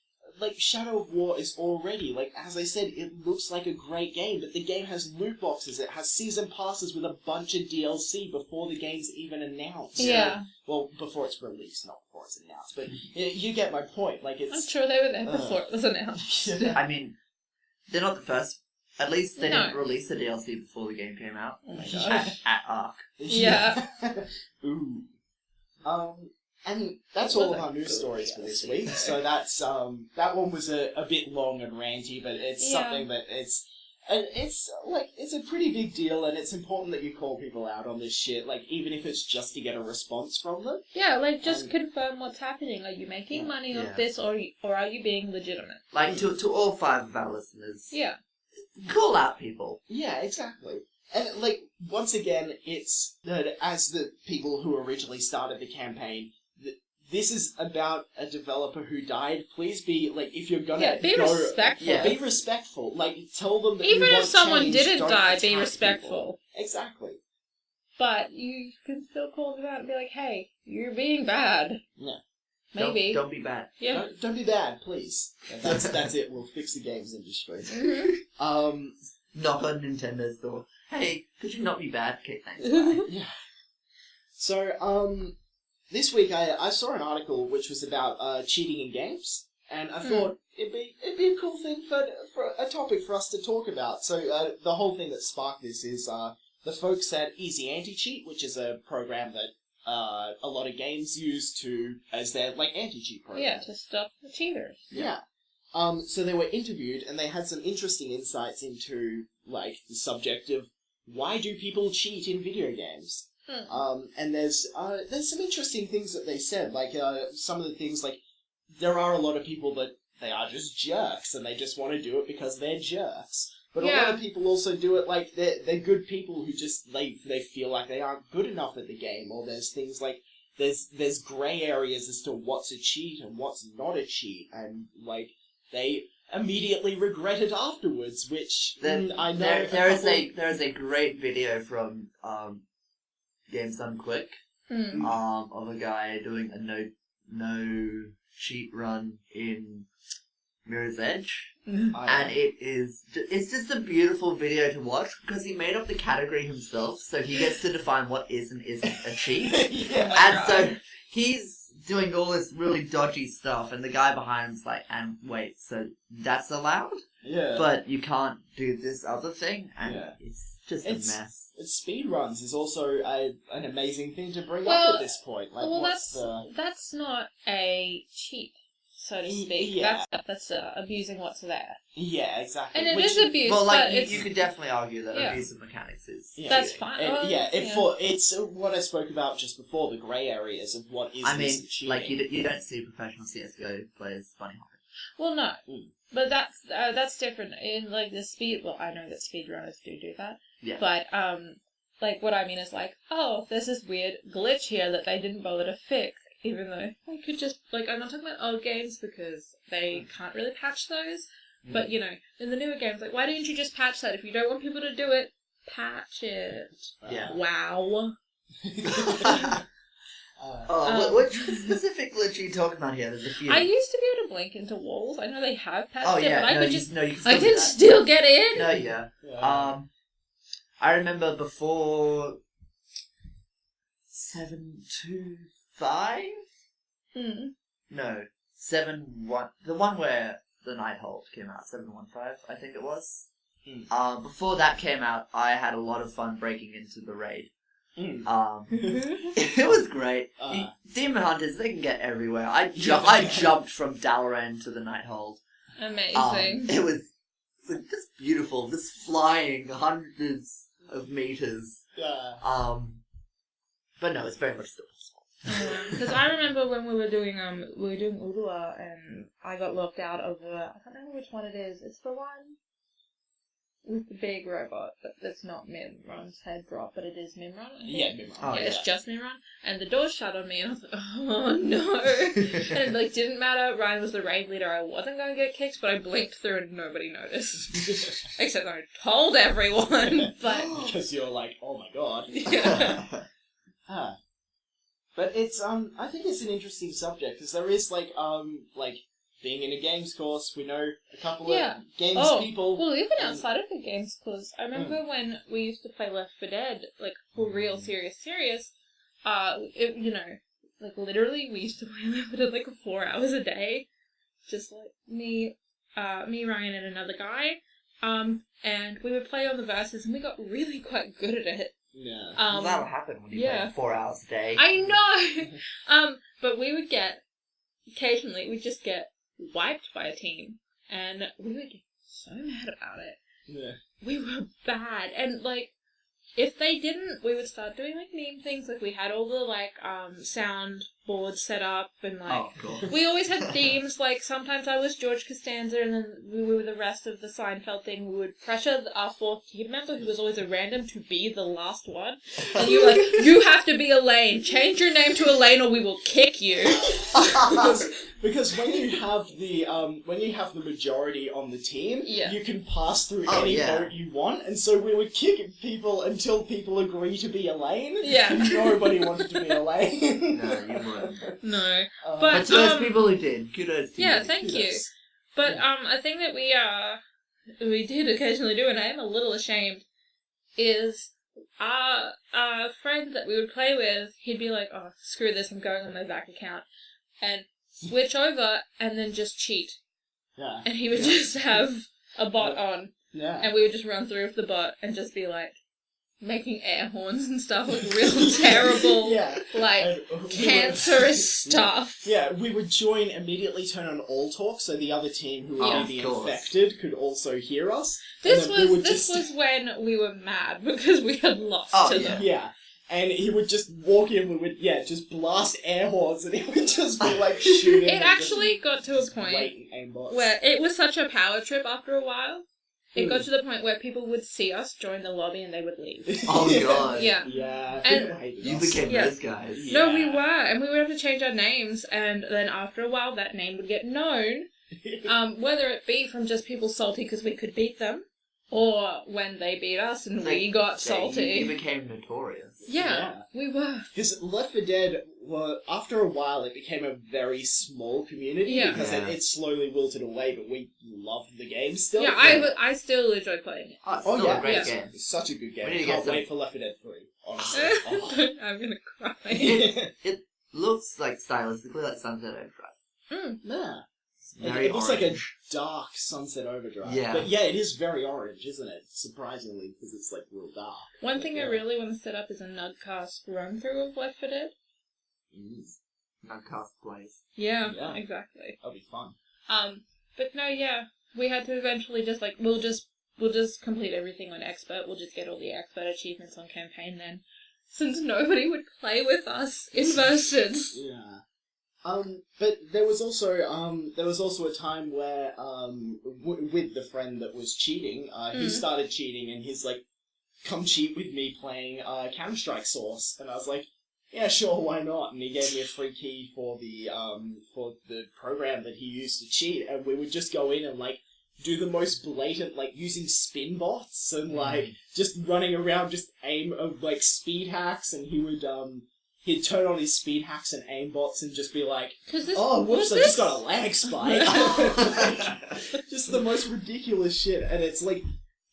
Shadow of War is already, like, as I said, it looks like a great game, but the game has loot boxes, it has season passes with a bunch of DLC before the game's even announced. Yeah. Well, before it's released, not before it's announced, but you get my point, like, I'm it's... sure they were there before it was announced. I mean, they're not the first. At least they No. didn't release the DLC before the game came out. Oh my god. At Arc. Yeah. Ooh. And that's It all was of a our news good stories for this DLC, week. though. So that's that one was a bit long and ranty, but it's Yeah. something that it's And it's a pretty big deal, and it's important that you call people out on this shit, like, even if it's just to get a response from them. Yeah, like, just confirm what's happening. Are you making money Yeah. off this, or are you being legitimate? Like, to all 5 of our listeners, Yeah. call out people. Yeah, exactly. And, like, once again, it's that as the people who originally started the campaign, this is about a developer who died. Please be, like, if you're gonna be respectful. Yeah. Be respectful. Like, tell them that Even you if want someone change, didn't don't die, be attack respectful. people. Exactly. But you can still call them out and be like, hey, you're being bad. Yeah. Maybe. Don't be bad. Yeah. Don't be bad, please. That's it. We'll fix the games industry. Knock on Nintendo's door. Hey, could you not be bad? Okay, thanks. Bye. Yeah. So, this week I saw an article which was about cheating in games, and I thought it'd be a cool thing for a topic for us to talk about. So the whole thing that sparked this is the folks at Easy Anti-Cheat, which is a program that a lot of games use as their like anti-cheat program. Yeah, to stop the cheaters. Yeah. So they were interviewed, and they had some interesting insights into like the subject of why do people cheat in video games. And there's some interesting things that they said, like some of the things like there are a lot of people that they are just jerks and they just want to do it because they're jerks. But a lot of people also do it like they're good people who just they feel like they aren't good enough at the game, or there's things like there's grey areas as to what's a cheat and what's not a cheat, and like they immediately regret it afterwards, which I know there is a great video from Games Done Quick of a guy doing a no cheat run in Mirror's Edge, and it's just a beautiful video to watch because he made up the category himself, so he gets to define what is and isn't a cheat. And so he's doing all this really dodgy stuff, and the guy behind him's like, and wait, so that's allowed? Yeah. But you can't do this other thing, and it's just a mess. Speedruns is also an amazing thing to bring up at this point. Like, that's not a cheat, so to speak. Yeah. That's abusing what's there. Yeah, exactly. And it is abuse, well, like, but you could definitely argue that abuse of mechanics is that's cheating. fine. It's what I spoke about just before, the grey areas of what is and isn't cheating. Like, you don't see professional CSGO players bunny hopping. Well, no. But that's different. In, like, the speed... Well, I know that speedrunners do that. Yeah. But, like, what I mean is, like, oh, there's this weird glitch here that they didn't bother to fix. Even though they could just... Like, I'm not talking about old games because they can't really patch those. But, you know, in the newer games, like, why didn't you just patch that? If you don't want people to do it, patch it. Yeah. Wow. Which specific glitch are you talking about here? There's a few. I used to be able to blink into walls. I know they have patched it, but I could just... I can still get in! No, yeah. I remember before 7.2.5? No, 7.1... The one where the Nighthold came out, 7.1.5, I think it was. Before that came out, I had a lot of fun breaking into the raid. It was great. Demon Hunters, they can get everywhere. I jumped from Dalaran to the Nighthold. Amazing. It was like, just beautiful, just flying hundreds of meters. But no, it's very much still possible. Because I remember when we were doing Urua, and I got locked out of I can't remember which one it is. It's the one with the big robot, but that's not Mimron's head drop, but it is Mimron. Yeah, Mimron. Oh, yeah, it's just Mimron. And the door shut on me, and I was like, oh no. And it like didn't matter. Ryan was the raid leader. I wasn't going to get kicked, but I blinked through and nobody noticed. Except I told everyone. But because you're like, oh my god. Yeah. But it's I think it's an interesting subject because there is like being in a games course, we know a couple of games people. Well, even outside of the games course, I remember when we used to play Left 4 Dead, like for real serious. You know, like literally, we used to play Left 4 Dead like 4 hours a day, just like me, Ryan, and another guy. And we would play on the verses, and we got really quite good at it. Yeah. Well, that'll happen when you play 4 hours a day. I know! But we would occasionally, we'd just get wiped by a team, and we would get so mad about it. Yeah. we were bad. And, like, if they didn't, we would start doing, like, meme things. Like, we had all the, like, sound boards set up, and, like, Oh, God. we always had themes. Like, sometimes I was George Costanza, and then we were the rest of the Seinfeld thing. We would pressure our fourth team member, who was always a random, to be the last one. And you were like, you have to be Elaine. Change your name to Elaine, or we will kick you. Because when you have the majority on the team, Yeah. you can pass through Oh, any yeah. vote you want, and so we would kick people until people agree to be Elaine. Yeah. Nobody wanted to be Elaine. No, you wouldn't. No. But But, But to those people who did, kudos to you. Yeah, thank you. Kudos. But a thing that we did occasionally do, and I am a little ashamed, is our friend that we would play with, he'd be like, oh, screw this, I'm going on my back account, and switch over, and then just cheat. Yeah. And he would just have a bot on, Yeah. and we would just run through with the bot, and just be like, making air horns and stuff, like real terrible, Yeah. like, And we would- cancerous stuff. Yeah, we would join, immediately turn on all talk, so the other team who Yeah. would be Of course. infected could also hear us. This And then we would was just- when we were mad because we had lost Oh, to yeah. them. Yeah. And he would just walk in, we would, just blast air horns, and he would just be, like, shooting. It and actually just got to a point blatant aimbots. where it was such a power trip after a while. It got to the point where people would see us join the lobby and they would leave. Oh, God. Yeah. Yeah. And people hated You us. became Yeah. those guys. Yeah. No, we were, and we would have to change our names, and then after a while that name would get known, whether it be from just people salty because we could beat them, or when they beat us and we got salty. You became notorious. Yeah, we were. Because Left 4 Dead, after a while, it became a very small community Yeah. because Yeah. it slowly wilted away, but we loved the game still. Yeah, I still enjoy playing it. Oh, it's Oh, still yeah. a great Yeah. game. It's such a good game. We need to I get can't some- wait for Left 4 Dead 3, honestly. Oh. I'm gonna cry. It looks like stylistically like Sunset Overdrive. Nah. Very It looks like a orange. dark Sunset Overdrive. Yeah. But yeah, it is very orange, isn't it? Surprisingly, because it's like real dark. One thing yeah. I really want to set up is a Nuggcast run-through of Left 4 Dead. Nuggcast plays. Yeah, Yeah. exactly. That'll be fun. But no, yeah, we had to eventually just like we'll just complete everything on expert. We'll just get all the expert achievements on campaign then, since nobody would play with us in versus. Yeah. But there was also a time where with the friend that was cheating, he started cheating and he's like, "Come cheat with me playing Counter-Strike Source," and I was like, "Yeah, sure, why not?" And he gave me a free key for the program that he used to cheat, and we would just go in and like do the most blatant, like using spin bots and like just running around, just aim of like speed hacks, and he'd turn on his speed hacks and aim bots and just be like, "Oh, whoops, I just got a lag spike." Just the most ridiculous shit, and it's like,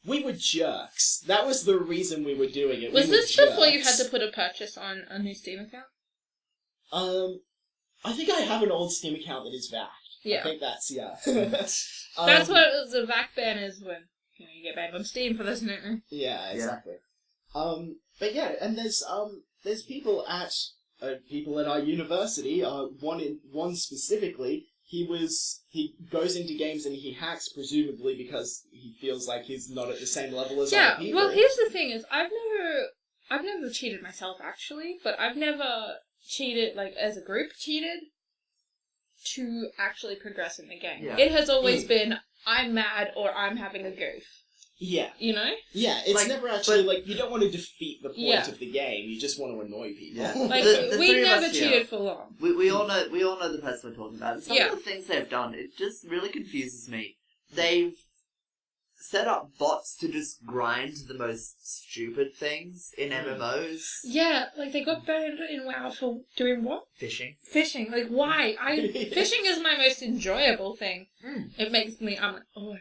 we were jerks. That was the reason we were doing it. Was we were this before you jerks. had to put a purchase on a new Steam account? I think I have an old Steam account that is VAC. Yeah. I think that's, yeah. That's what the VAC ban is when you get banned on Steam for this new. Yeah, exactly. But yeah, and there's people at our university. One specifically. He goes into games and he hacks, presumably because he feels like he's not at the same level as other people. Well, here's the thing: is I've never cheated myself actually, but I've never cheated like as a group cheated to actually progress in the game. Yeah. It has always been I'm mad or I'm having a goof. Yeah. You know? Yeah, it's Like, never actually, like, you don't want to defeat the point Yeah. of the game, you just want to annoy people. Yeah. Like The we three of never us, cheated yeah. for long. We all know the person we're talking about. Some Yeah. of the things they've done, it just really confuses me. They've set up bots to just grind the most stupid things in MMOs. Yeah, like they got banned in WoW for doing what? Fishing. Fishing. Like why? Fishing is my most enjoyable thing. Mm. It makes me. I'm like, oh, I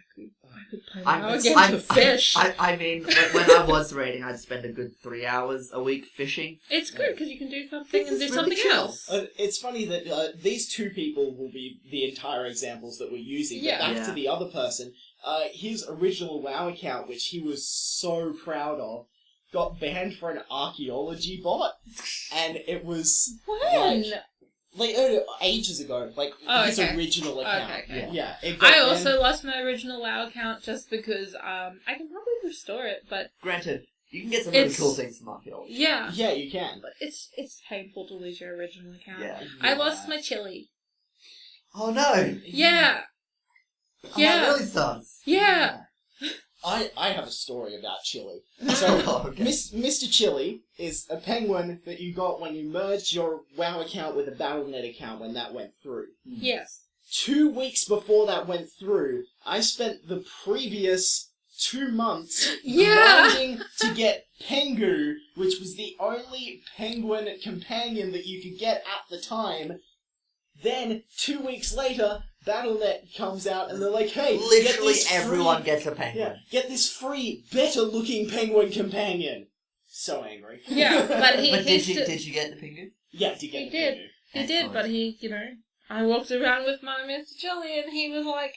could play I'm- WoW again I'm- to fish. I mean, when I was raiding, I'd spend a good 3 hours a week fishing. It's good because you can do something and This do is really something chill. else. It's funny that these two people will be the entire examples that we're using, Yeah. but back Yeah. to the other person, his original WoW account, which he was so proud of, got banned for an archaeology bot, and it was When? ages ago, like Oh, his okay. original account. Okay. Yeah. It got I banned. also lost my original WoW account just because I can probably restore it, but Granted, you can get some really It's- cool things from Archaeology. yeah, Yeah, you can. but it's painful to lose your original account. Yeah. I lost my chili. Oh no! Yeah, Oh, Yeah. That really sucks. yeah. I have a story about Chili. Oh, So, okay. Mr. Chili is a penguin that you got when you merged your WoW account with a Battle.net account when that went through. Yes. 2 weeks before that went through, I spent the previous 2 months Yeah. grinding to get Pengu, which was the only penguin companion that you could get at the time. Then, 2 weeks later, Battle.net comes out and they're like, hey, get Literally this everyone free, gets a penguin. get this free, better-looking penguin companion. So angry. Yeah, but he But he's did you get the penguin? Yeah, to get He the did. Pengu. He did, but he, I walked around with my Mr. Jelly and he was like,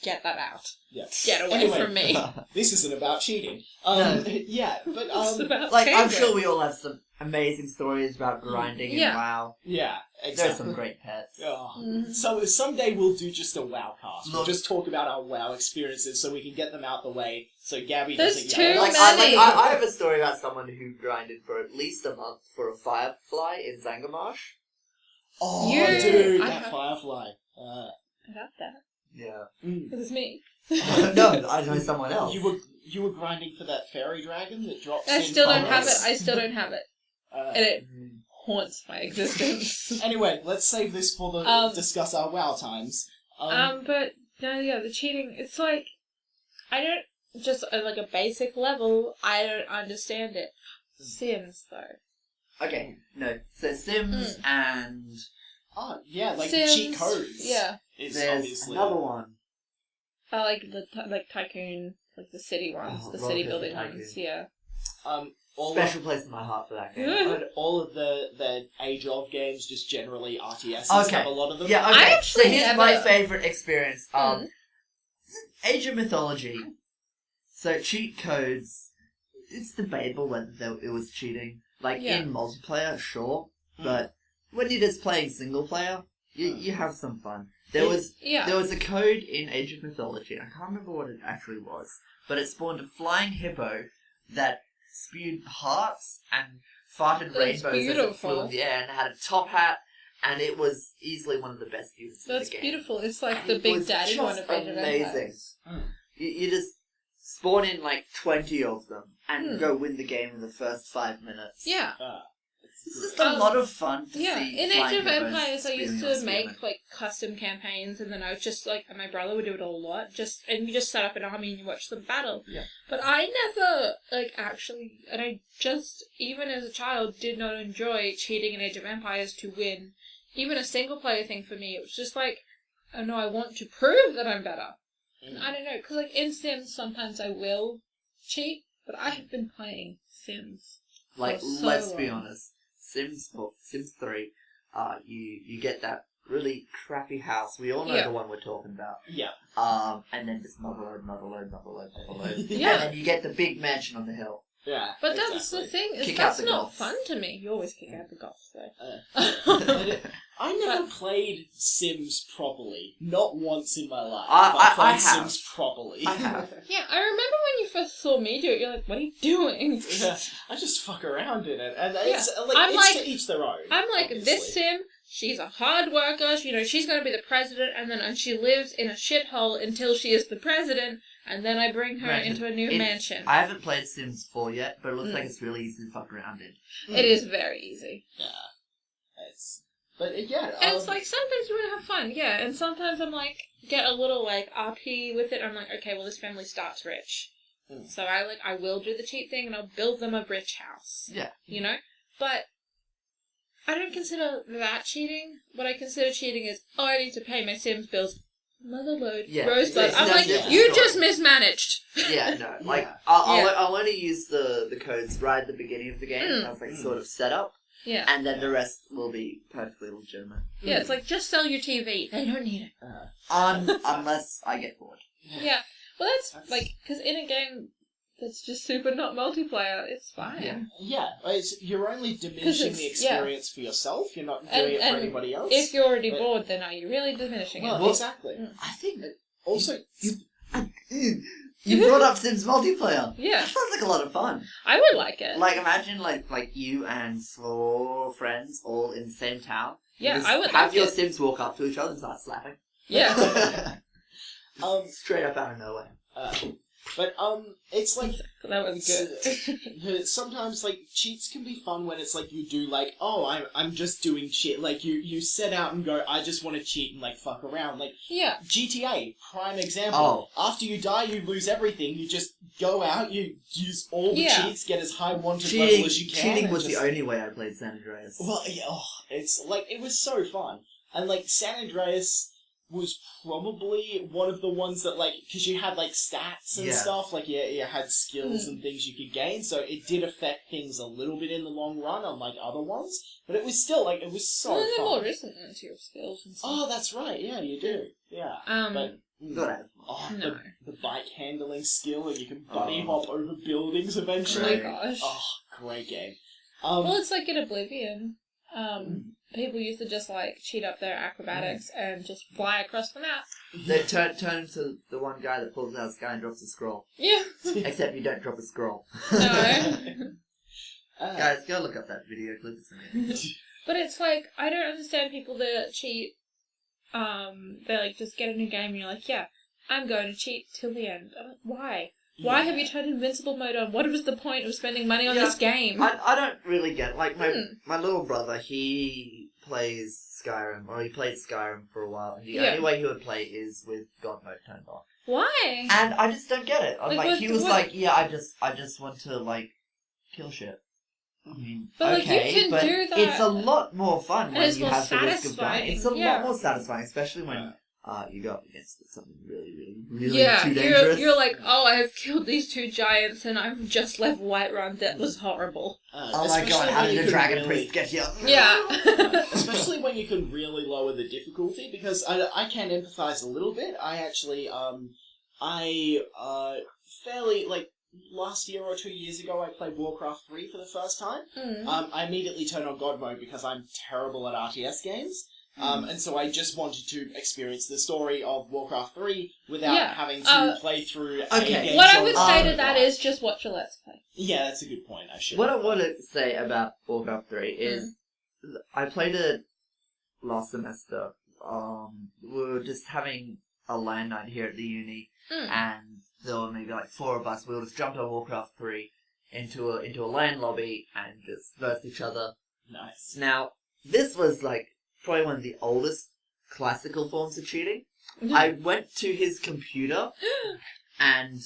get that out. Yeah. Get away Anyway, from me. This isn't about cheating. No. Yeah, but It's about Like, I'm penguins. sure we all have some amazing stories about grinding Yeah. and WoW. yeah, There's exactly. some great pets. Oh. Mhm. So someday we'll do just a WoW cast. We'll Look. just talk about our WoW experiences so we can get them out the way. So Gabby There's doesn't too yell. Like, many. I have a story about someone who grinded for at least a month for a firefly in Zangarmarsh. Oh, Yeah. dude, I that have- firefly. I got that. Yeah. It was me. No, I know someone else. You were grinding for that fairy dragon that drops. I in still don't have it. commerce? I still don't have it. And it Mm. haunts my existence. Anyway, let's save this for the discuss our WoW times. But no, yeah, the cheating. It's like I don't just at like a basic level. I don't understand it. Sims though. Okay, no. So Sims and Oh yeah, like Sims, cheat codes. Yeah, It's there's obviously another one. I like the like Tycoon, like the city ones, Oh, the Roller city Coaster building Tycoon. ones. Yeah. All Special place in my heart for that game. all of the Age of games, just generally RTSs Okay. have a lot of them. Yeah, I okay. So actually here's my never- favourite experience. Mm. Age of Mythology. So cheat codes. It's debatable whether it was cheating. Like Yeah. in multiplayer, sure, Mm. but when you're just playing single player, you have some fun. There was Yeah. There was a code in Age of Mythology. I can't remember what it actually was, but it spawned a flying hippo that spewed hearts and farted That's rainbows as it flew beautiful. in the air and had a top hat, and it was easily one of the best units in That's the game. beautiful. It's like And the it Big was Daddy just one of Age of amazing. Empires. You just spawn in like 20 of them and Hmm. go win the game in the first 5 minutes. Yeah. It's just a lot of fun to Yeah, see. in flying Age of hippos Empires, I used spewing to on make spearmen. like custom campaigns, and then I was just like, and my brother would do it a lot. And you just set up an army and you watch them battle. Yeah. But I never actually, and I just even as a child did not enjoy cheating in Age of Empires to win even a single player thing for me. It was just like, oh no, I want to prove that I'm better. And I don't know, because like in Sims sometimes I will cheat, but I have been playing Sims. Like, for so let's be long. honest. Sims 3, you get that really crappy house. We all know Yeah. the one we're talking about. Yeah. And then just motherload. Yeah. And then you get the big mansion on the hill. Yeah. But that's exactly. the thing, is Kick that's out the not goths. fun to me. You always kick out the goths, I though. never played Sims properly. Not once in my life. I played have. Sims properly. I have. Yeah, I remember when you first saw me do it, you're like, what are you doing? Yeah, I just fuck around in it, and Yeah. it's I'm it's like- to each their own. I'm like, obviously. this sim, she's a hard worker, she's going to be the president, and she lives in a shithole until she is the president, and then I bring her Right. into a new mansion. I haven't played Sims 4 yet, but it looks Mm. like it's really easy to fuck around in. It is very easy. Yeah. But yeah. And it's like, sometimes you want to have fun, yeah, and sometimes I'm like, get a little like RP with it, I'm like, okay, well this family starts rich. Mm. So I will do the cheat thing and I'll build them a rich house. Yeah. You know? But I don't consider that cheating. What I consider cheating is, oh, I need to pay my Sims bills. Motherload. Yeah. Rosebud. It's I'm no like, different you story. just mismanaged. Yeah, no. Like, Yeah. I'll only use the codes right at the beginning of the game as like sort of setup, Yeah. and then the rest will be perfectly legitimate. Yeah, it's like, just sell your TV. They don't need it. Unless I get bored. Yeah. Well, that's like, because in a game, that's just super not multiplayer. It's fine. Yeah. Yeah, you're only diminishing it's- the experience for yourself. You're not doing And- it for and anybody else. If you're already But- bored, then are you really diminishing Well, it? Well- exactly. I think Also, you brought up Sims multiplayer. Yeah, That sounds like a lot of fun. I would like it. Like imagine like you and 4 friends all in the same town. Yeah, Just I would have like your it. Sims walk up to each other and start slapping. Yeah. Straight up out of nowhere. but it's like That was good. sometimes like cheats can be fun when it's like you do like, oh, I'm just doing shit. Like you set out and go, I just want to cheat and like fuck around. Like Yeah. GTA, prime example. After you die, you lose everything. You just go out, you use all the cheats, get as high wanted level as you can. Cheating and was just... the only way I played San Andreas. Well, yeah, it's like it was so fun, and like San Andreas was probably one of the ones that like because you had like stats and Yeah. stuff, like you had skills and things you could gain, so it did affect things a little bit in the long run, unlike other ones. But it was still like it was so Well, they're fun. more recent ones, your skills and stuff. Oh, that's right. Yeah, you do. Yeah, but. Gotta No. The bike handling skill, and you can bunny Oh. hop over buildings Oh my eventually. gosh. Oh, great game. Well, it's like in Oblivion. People used to just like cheat up their acrobatics and just fly across the map. They turn into the one guy that pulls out a sky and drops a scroll. Yeah. Except you don't drop a scroll. No. Guys, go look up that video clip. It's amazing. But it's like, I don't understand people that cheat. They like just get a new game and you're like, yeah, I'm going to cheat till the end. I'm like, why? Why have you turned Invincible mode on? What was the point of spending money on this game? I don't really get it. Like my little brother, he plays Skyrim, or he played Skyrim for a while, and the only way he would play is with God mode turned on. Why? And I just don't get it. I'm Like, like, he was what- like, yeah, I just want to like kill shit. I mean, But, like, you okay, can but do that. it's a lot more fun And when it's you more have the risk of dying. satisfying, It's a yeah. lot more satisfying, especially when you go up against something really Yeah, too dangerous. you're like, oh, I have killed these 2 giants and I've just left Whiterun. That was horrible. Oh my god, how did the dragon priest get here? Yeah. Especially when you can really lower the difficulty, because I can empathize a little bit. I actually, fairly, like, last year or 2 years ago, I played Warcraft 3 for the first time. I immediately turned on God mode because I'm terrible at RTS games. And so I just wanted to experience the story of Warcraft 3 without having to play through a game. What I would say to that is just watch a Let's Play. Yeah, that's a good point. I should. What I want to say about Warcraft 3 is I played it last semester. We were just having a LAN night here at the uni, and there were maybe like 4 of us. We all just jumped on Warcraft 3 into a LAN lobby and just versed each other. Nice. Now, this was like probably one of the oldest classical forms of cheating. I went to his computer and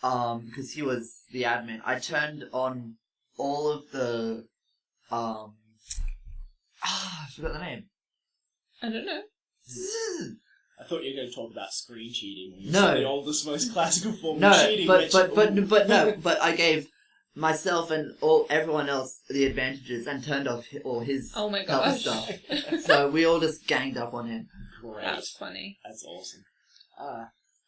because he was the admin, I turned on all of the I forgot the name. I don't know. I thought you were going to talk about screen cheating. When you No. said the oldest, most classical form No, of cheating. but I gave myself and everyone else the advantages and turned off all his Oh my other gosh. stuff. So we all just ganged up on him. Great. That's funny. That's awesome.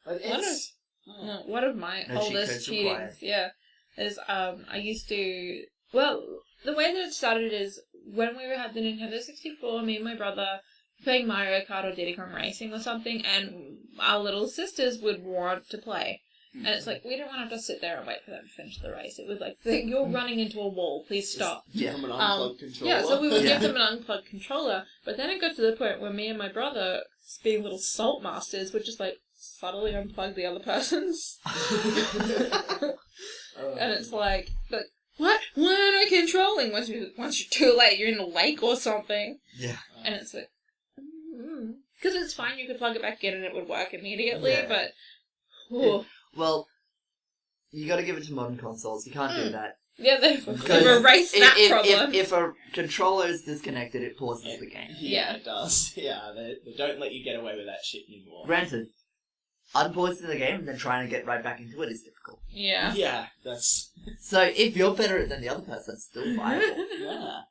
But it's... No, one of my No cheat oldest codes cheating, required. is I used to. Well, the way that it started is when we had the Nintendo 64. Me and my brother playing Mario Kart or Diddy Kong Racing or something, and our little sisters would want to play. And it's like, we don't want to have to sit there and wait for them to finish the race. It was like, you're running into a wall, please stop. Give them an unplugged controller. Yeah, so we would Yeah. give them an unplugged controller, but then it got to the point where me and my brother, being little salt masters, would just like subtly unplug the other person's. And it's like, but what? Why aren't I controlling? Once you're too late, you're in a lake or something. Yeah. And it's like, because it's fine, you could plug it back in and it would work immediately, Yeah. but. Ooh. Well, you got to give it to modern consoles. You can't do that. Yeah, they've Because erased that problem. If a controller is disconnected, it pauses the game. Yeah, it does. Yeah, they don't let you get away with that shit anymore. Granted, unpausing the game and then trying to get right back into it is difficult. Yeah. Yeah, that's... So if you're better than the other person, it's still viable. Yeah.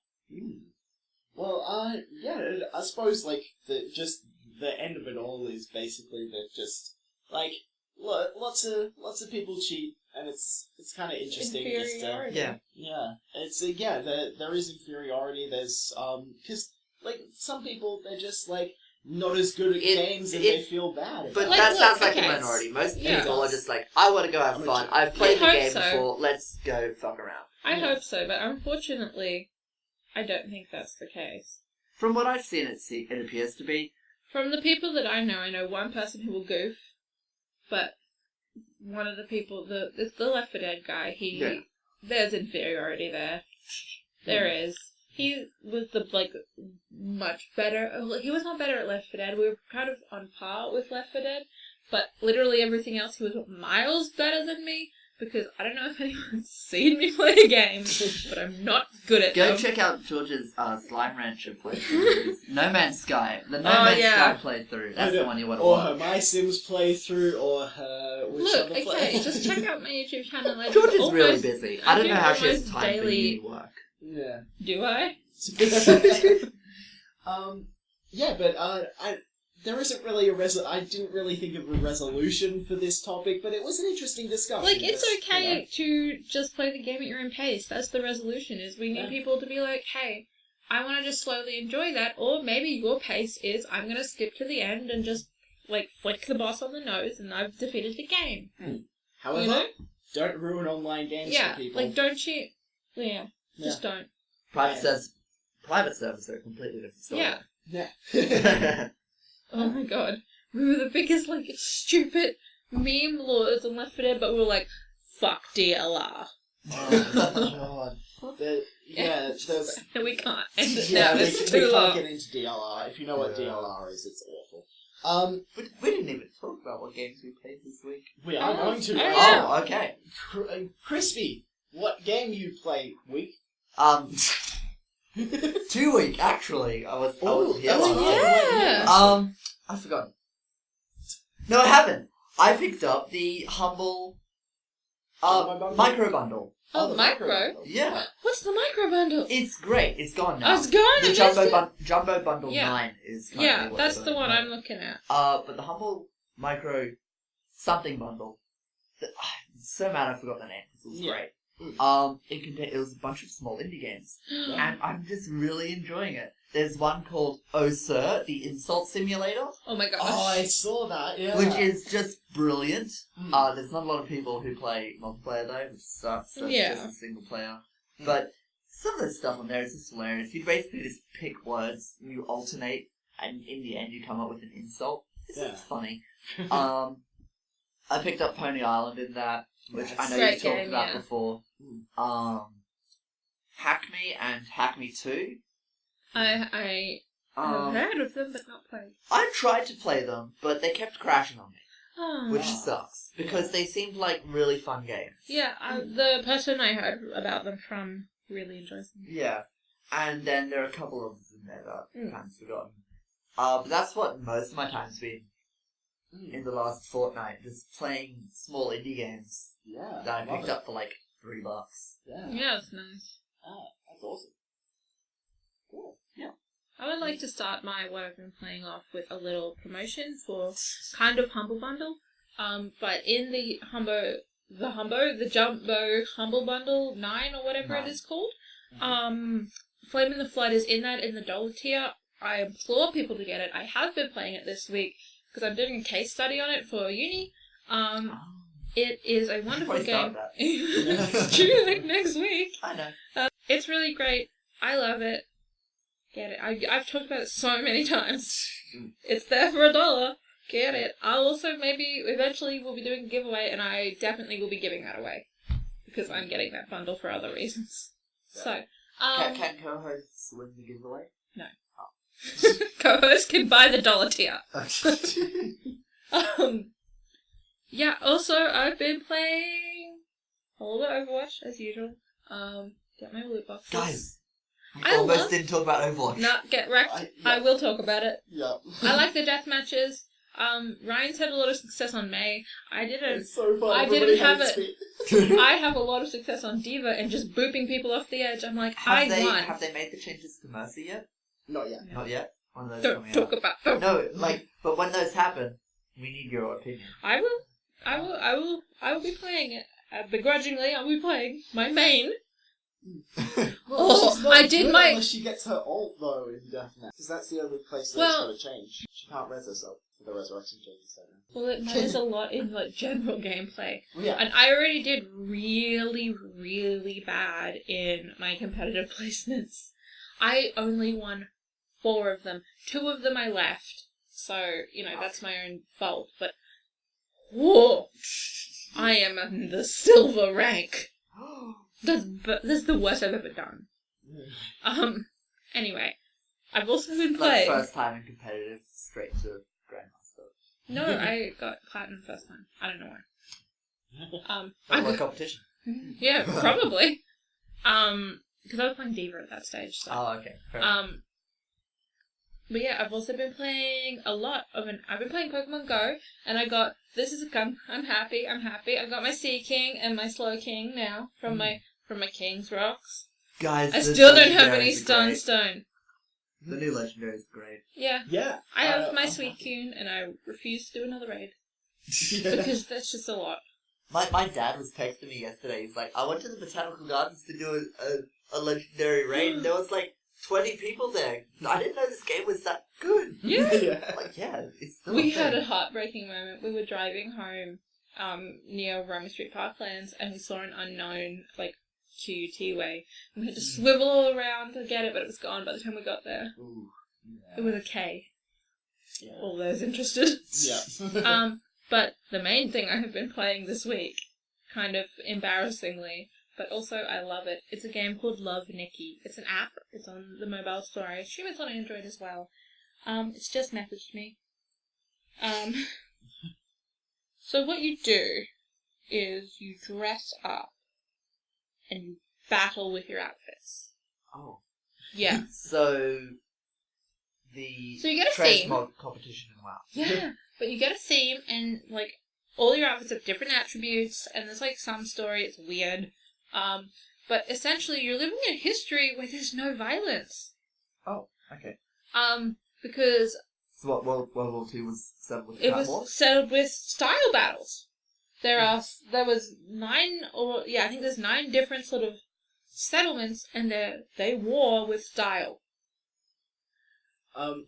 Well, yeah, I suppose, like, the end of it all is basically that just, like, lots of people cheat, and it's kind of interesting. Inferiority. There is inferiority. There's because like some people they're just like not as good at games and they feel bad. But Like, that look, sounds like okay. a minority. Most Yeah. people are just like, I want to go have I'm fun. a- I've played the I hope game so. before. Let's go fuck around. I hope so, but unfortunately, I don't think that's the case. From what I've seen, it appears to be. From the people that I know one person who will goof, but one of the people, the Left 4 Dead guy, there's inferiority there. There is. He was much better. He was not better at Left 4 Dead. We were kind of on par with Left 4 Dead, but literally everything else he was miles better than me. Because I don't know if anyone's seen me play a game, but I'm not good at Go them. check out George's Slime Rancher playthrough. No Man's Sky. The No Man's yeah. Sky playthrough. That's the one you want to Or watch. her My Sims playthrough, or her Look, other okay, just check out my YouTube channel. I do George is almost, really busy. I don't do know how she has almost time for daily- uni work. Yeah. Do I? There isn't really I didn't really think of a resolution for this topic, but it was an interesting discussion. Like, it's just, okay to just play the game at your own pace. That's the resolution, is we need Yeah. people to be like, hey, I want to just slowly enjoy that, or maybe your pace is, I'm going to skip to the end and just, flick the boss on the nose and I've defeated the game. However, You know? don't ruin online games Yeah, for people. don't cheat. Yeah, just don't. Private servers are a completely different story. Yeah. Yeah. Oh my god. We were the biggest, stupid meme lords on Left 4 Dead, but we were like, fuck DLR. Oh god. There's And we can't end it yeah, now, we it's too can't long. get into DLR. If you know what Yeah. DLR is, it's awful. We didn't even talk about what games we played this week. We are going to. Oh, yeah. Oh, okay. Crispy, what game you play week? 2 week actually. I was here last yeah. night. I forgot. No, I haven't. I picked up the Humble micro bundle. Oh, the micro? Yeah, What's the micro bundle? it's great. It's gone now. I was going The to Jumbo Bundle Yeah. 9 is currently Yeah, what that's they're the doing one now. I'm looking at. But the Humble Micro something bundle. So mad I forgot the name. It was Yeah. great. It was a bunch of small indie games, and I'm just really enjoying it. There's one called Oh Sir, the Insult Simulator, Oh my gosh. Oh, I saw that. Yeah. which is just brilliant. Mm. There's not a lot of people who play multiplayer though, which sucks. So Yeah. it's just a single player. But some of the stuff on there is just hilarious. You basically just pick words, and you alternate, and in the end you come up with an insult. It's Yeah. just funny. I picked up Pony Island in that, which I know Great you've talked game, about yeah. before. Hack Me and Hack Me 2. I have heard of them, but not played. I tried to play them, but they kept crashing on me, Oh. which sucks, because they seemed like really fun games. Yeah, the person I heard about them from really enjoys them. Yeah, and then there are a couple of others in there that I've kind of forgotten. Mm. But that's what most of my time's been in the last fortnight, just playing small indie games Yeah. that I love picked it. up for like $3. Yeah. Yeah, it's nice. Ah, that's awesome. Cool. I would like to start what I've been playing off with a little promotion for kind of Humble Bundle. But in the Jumbo Humble Bundle 9 or whatever it is called, Flame in the Flood is in that in the dollar tier. I implore people to get it. I have been playing it this week because I'm doing a case study on it for uni. It is a wonderful Probably game. start that. It's due like next week. I know. It's really great. I love it. Get it. I've talked about it so many times. It's there for $1. Get it. I'll also maybe eventually we'll be doing a giveaway, and I definitely will be giving that away because I'm getting that bundle for other reasons. So, Can co-hosts win the giveaway? No. Co-host can buy the dollar tier. Yeah. Also, I've been playing a little bit of Overwatch as usual. Get my loot boxes. Guys, we I almost love- didn't talk about Overwatch. No, get wrecked. I will talk about it. Yeah. I like the death matches. Ryan's had a lot of success on May. I didn't. It's so fun. I Everybody didn't have hates it. me. I have a lot of success on Diva and just booping people off the edge. I'm like, Have won. they made the changes to Mercy yet? Not yet. Not yet. One of those Don't coming talk out. about them. No, but when those happen, we need your opinion. I will. I will be playing it. Begrudgingly, I'll be playing my main. Well, she's not I did good my- unless she gets her ult though in deathmatch, because that's the only place that Well- it's got to change. She can't res herself for the resurrection changes. Well, it matters a lot in like general gameplay. Well, yeah. And I already did really, really bad in my competitive placements. I only won 4 of them. 2 of them I left. So, that's my own fault. But, whoa! I am in the silver rank. That's the worst I've ever done. Anyway. I've also been playing... Like first time in competitive, straight to Grandmaster. No, I got platinum first time. I don't know why. What competition? Yeah, probably. Because I was playing Diva at that stage. So. Oh, okay. Fair enough. But yeah, I've also been playing a lot of I've been playing Pokemon Go, and I got this is a gun. I'm happy. I've got my Sea King and my Slow King now from my King's Rocks. Guys, I this still don't have legendaries any are great. Stone. The new legendary is great. Yeah, Yeah. I have my Suicune, and I refuse to do another raid because that's just a lot. My dad was texting me yesterday. He's like, I went to the Botanical Gardens to do a legendary raid, and there was like 20 people there. I didn't know this game was that good. Yeah. Like, yeah, it's still We a had thing. a heartbreaking moment. We were driving home near Roma Street Parklands, and we saw an unknown, like, QUT way. And we had to swivel all around to get it, but it was gone by the time we got there. Ooh, yeah. It was a K. Yeah. All those interested. Yeah. But the main thing I have been playing this week, kind of embarrassingly, but also I love it. It's a game called Love Nikki. It's an app. It's on the mobile store. I assume it's on Android as well. It's just messaged me. So what you do is you dress up and you battle with your outfits. Oh. Yeah. So So you get a theme. Transmog competition in WoW. Yeah. But you get a theme and, like, all your outfits have different attributes and there's, like, some story. It's weird. But essentially you're living in history where there's no violence. Oh, okay. Because So what, World War II was settled with it Cat was War? settled with style battles. There was 9 I think there's 9 different sort of settlements and they war with style.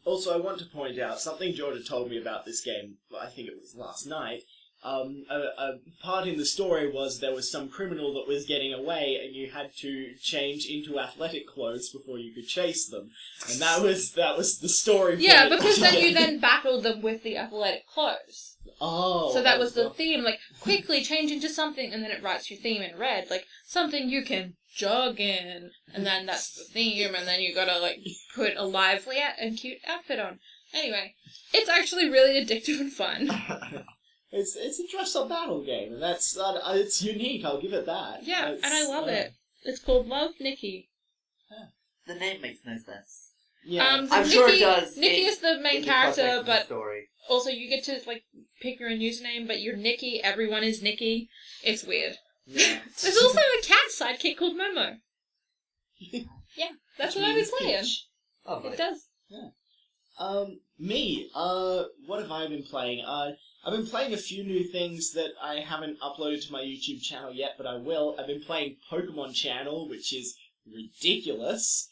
Also, I want to point out something Jordan told me about this game. I think it was last night. A part in the story was there was some criminal that was getting away, and you had to change into athletic clothes before you could chase them, and that was the story. Yeah, point. because then you then battled them with the athletic clothes. Oh, So that was the theme, like, quickly change into something, and then it writes your theme in red, like, something you can jog in, and then that's the theme, and then you gotta, like, put a lively and cute outfit on. Anyway, it's actually really addictive and fun. It's a dress-up battle game, and that's it's unique. I'll give it that. Yeah, It's, and I love it. It's called Love Nikki. The name makes no sense. Yeah. I'm sure it does. Nikki is the main in the character, context of the but story. also you get to, like, pick your own username, but you're Nikki, everyone is Nikki. It's weird. Yeah. There's also a cat sidekick called Momo. Yeah, that's what I've been playing. Oh, It does. Me. What have I been playing? I've been playing a few new things that I haven't uploaded to my YouTube channel yet, but I will. I've been playing Pokemon Channel, which is ridiculous.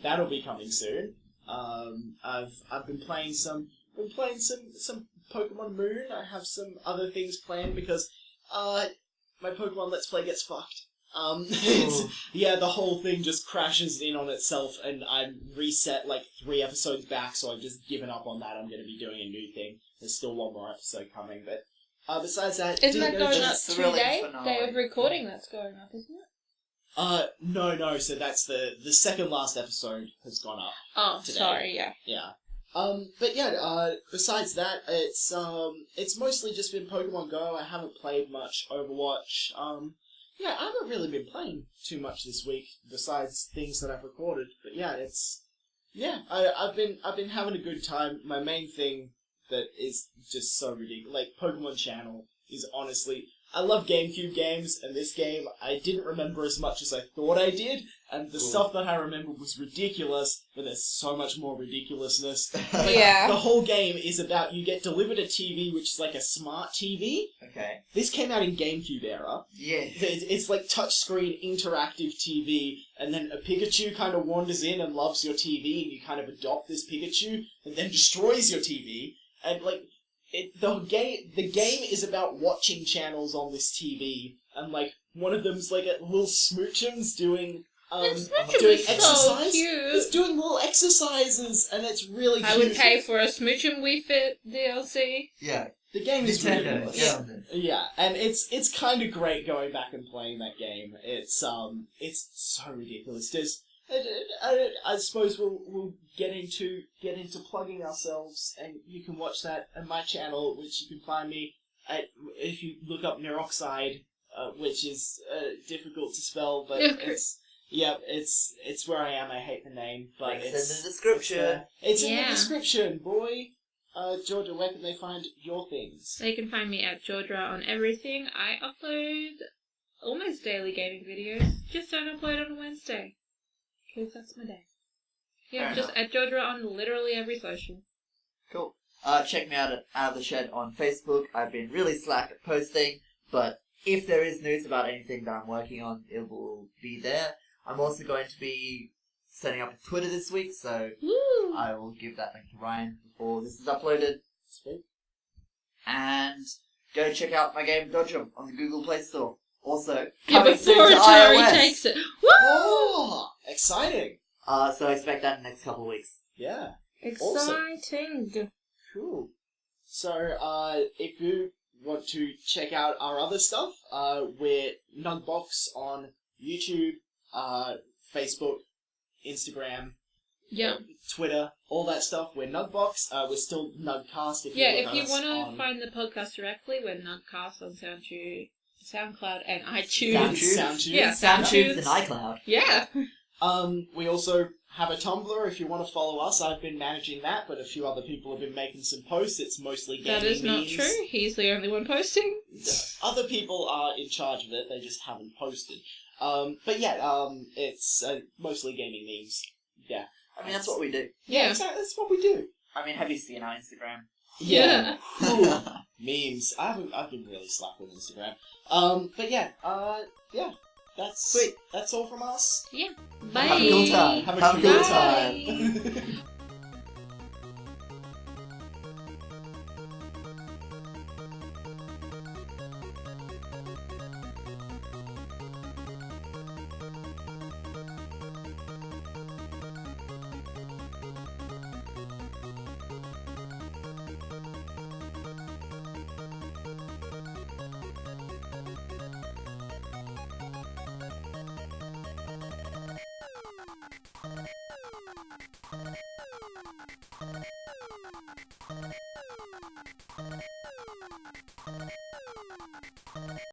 That'll be coming soon. I've been playing some Pokemon Moon. I have some other things planned because my Pokemon Let's Play gets fucked. The whole thing just crashes in on itself, and I'm reset like 3 episodes back, so I've just given up on that. I'm going to be doing a new thing. There's still one more episode coming, but besides that... Isn't that going up just thrilling today? finale. Day of recording that's going up, isn't it? No, so that's the second last episode has gone up. Oh, Today. sorry, yeah. Yeah. But yeah, besides that, it's mostly just been Pokemon Go. I haven't played much Overwatch. Yeah, I haven't really been playing too much this week, besides things that I've recorded. But yeah, I've been having a good time. My main thing that is just so ridiculous, like Pokemon Channel, is honestly, I love GameCube games, and this game I didn't remember as much as I thought I did, and the stuff that I remember was ridiculous, but there's so much more ridiculousness. Like, Yeah. The whole game is about you get delivered a TV, which is like a smart TV. Okay. This came out in GameCube era. Yeah. It's like touchscreen interactive TV, and then a Pikachu kind of wanders in and loves your TV, and you kind of adopt this Pikachu, and then destroys your TV, and like... The game is about watching channels on this TV, and like one of them's like a little Smoochum's doing doing so exercise. cute. He's doing little exercises, and it's really cute. I would pay for a Smoochum Wii Fit DLC. Yeah. The game is Nintendo. ridiculous. Yeah. Yeah, and it's kind of great going back and playing that game. It's so ridiculous. I suppose we'll get into plugging ourselves, and you can watch that on my channel, which you can find me at if you look up Neuroxide, which is difficult to spell, but it's where I am. I hate the name, but Links it's in the description. It's in the Yeah. description, boy. Georgia, where can they find your things? They can find me at Georgia on everything. I upload almost daily gaming videos. Just don't upload on a Wednesday. Because that's my day. Yeah, Fair just enough. at Georgia on literally every social. Cool. Check me out at Out of the Shed on Facebook. I've been really slack at posting, but if there is news about anything that I'm working on, it will be there. I'm also going to be setting up a Twitter this week, so Woo! I will give that link to Ryan before this is uploaded. Sweet. And go check out my game Dodgem on the Google Play Store. Also, Yeah, coming soon before to Atari iOS. takes it. Woo! Oh, exciting! So expect that in the next couple of weeks. Yeah. Exciting. Cool. So, if you want to check out our other stuff, we're Nugbox on YouTube, Facebook, Instagram, Yeah. Twitter, all that stuff. We're Nugbox. We're still Nuggcast. If Yeah, you if look you us want on to find the podcast directly, we're Nuggcast on SoundCloud and iTunes. SoundTunes. Yeah, SoundTunes and SoundTunes. iCloud. Yeah. We also have a Tumblr if you want to follow us. I've been managing that, but a few other people have been making some posts. It's mostly gaming That is not memes. true. He's the only one posting. Other people are in charge of it, they just haven't posted. But yeah, it's mostly gaming memes. Yeah. I mean, that's what we do. Yeah. Exactly, that's what we do. I mean, have you seen our Instagram? Yeah. Ooh, memes. I've been really slack with Instagram. But yeah, yeah. That's Sweet. That's all from us. Yeah. Bye. Have a cool time. Have a Have a cool cool Bye. time.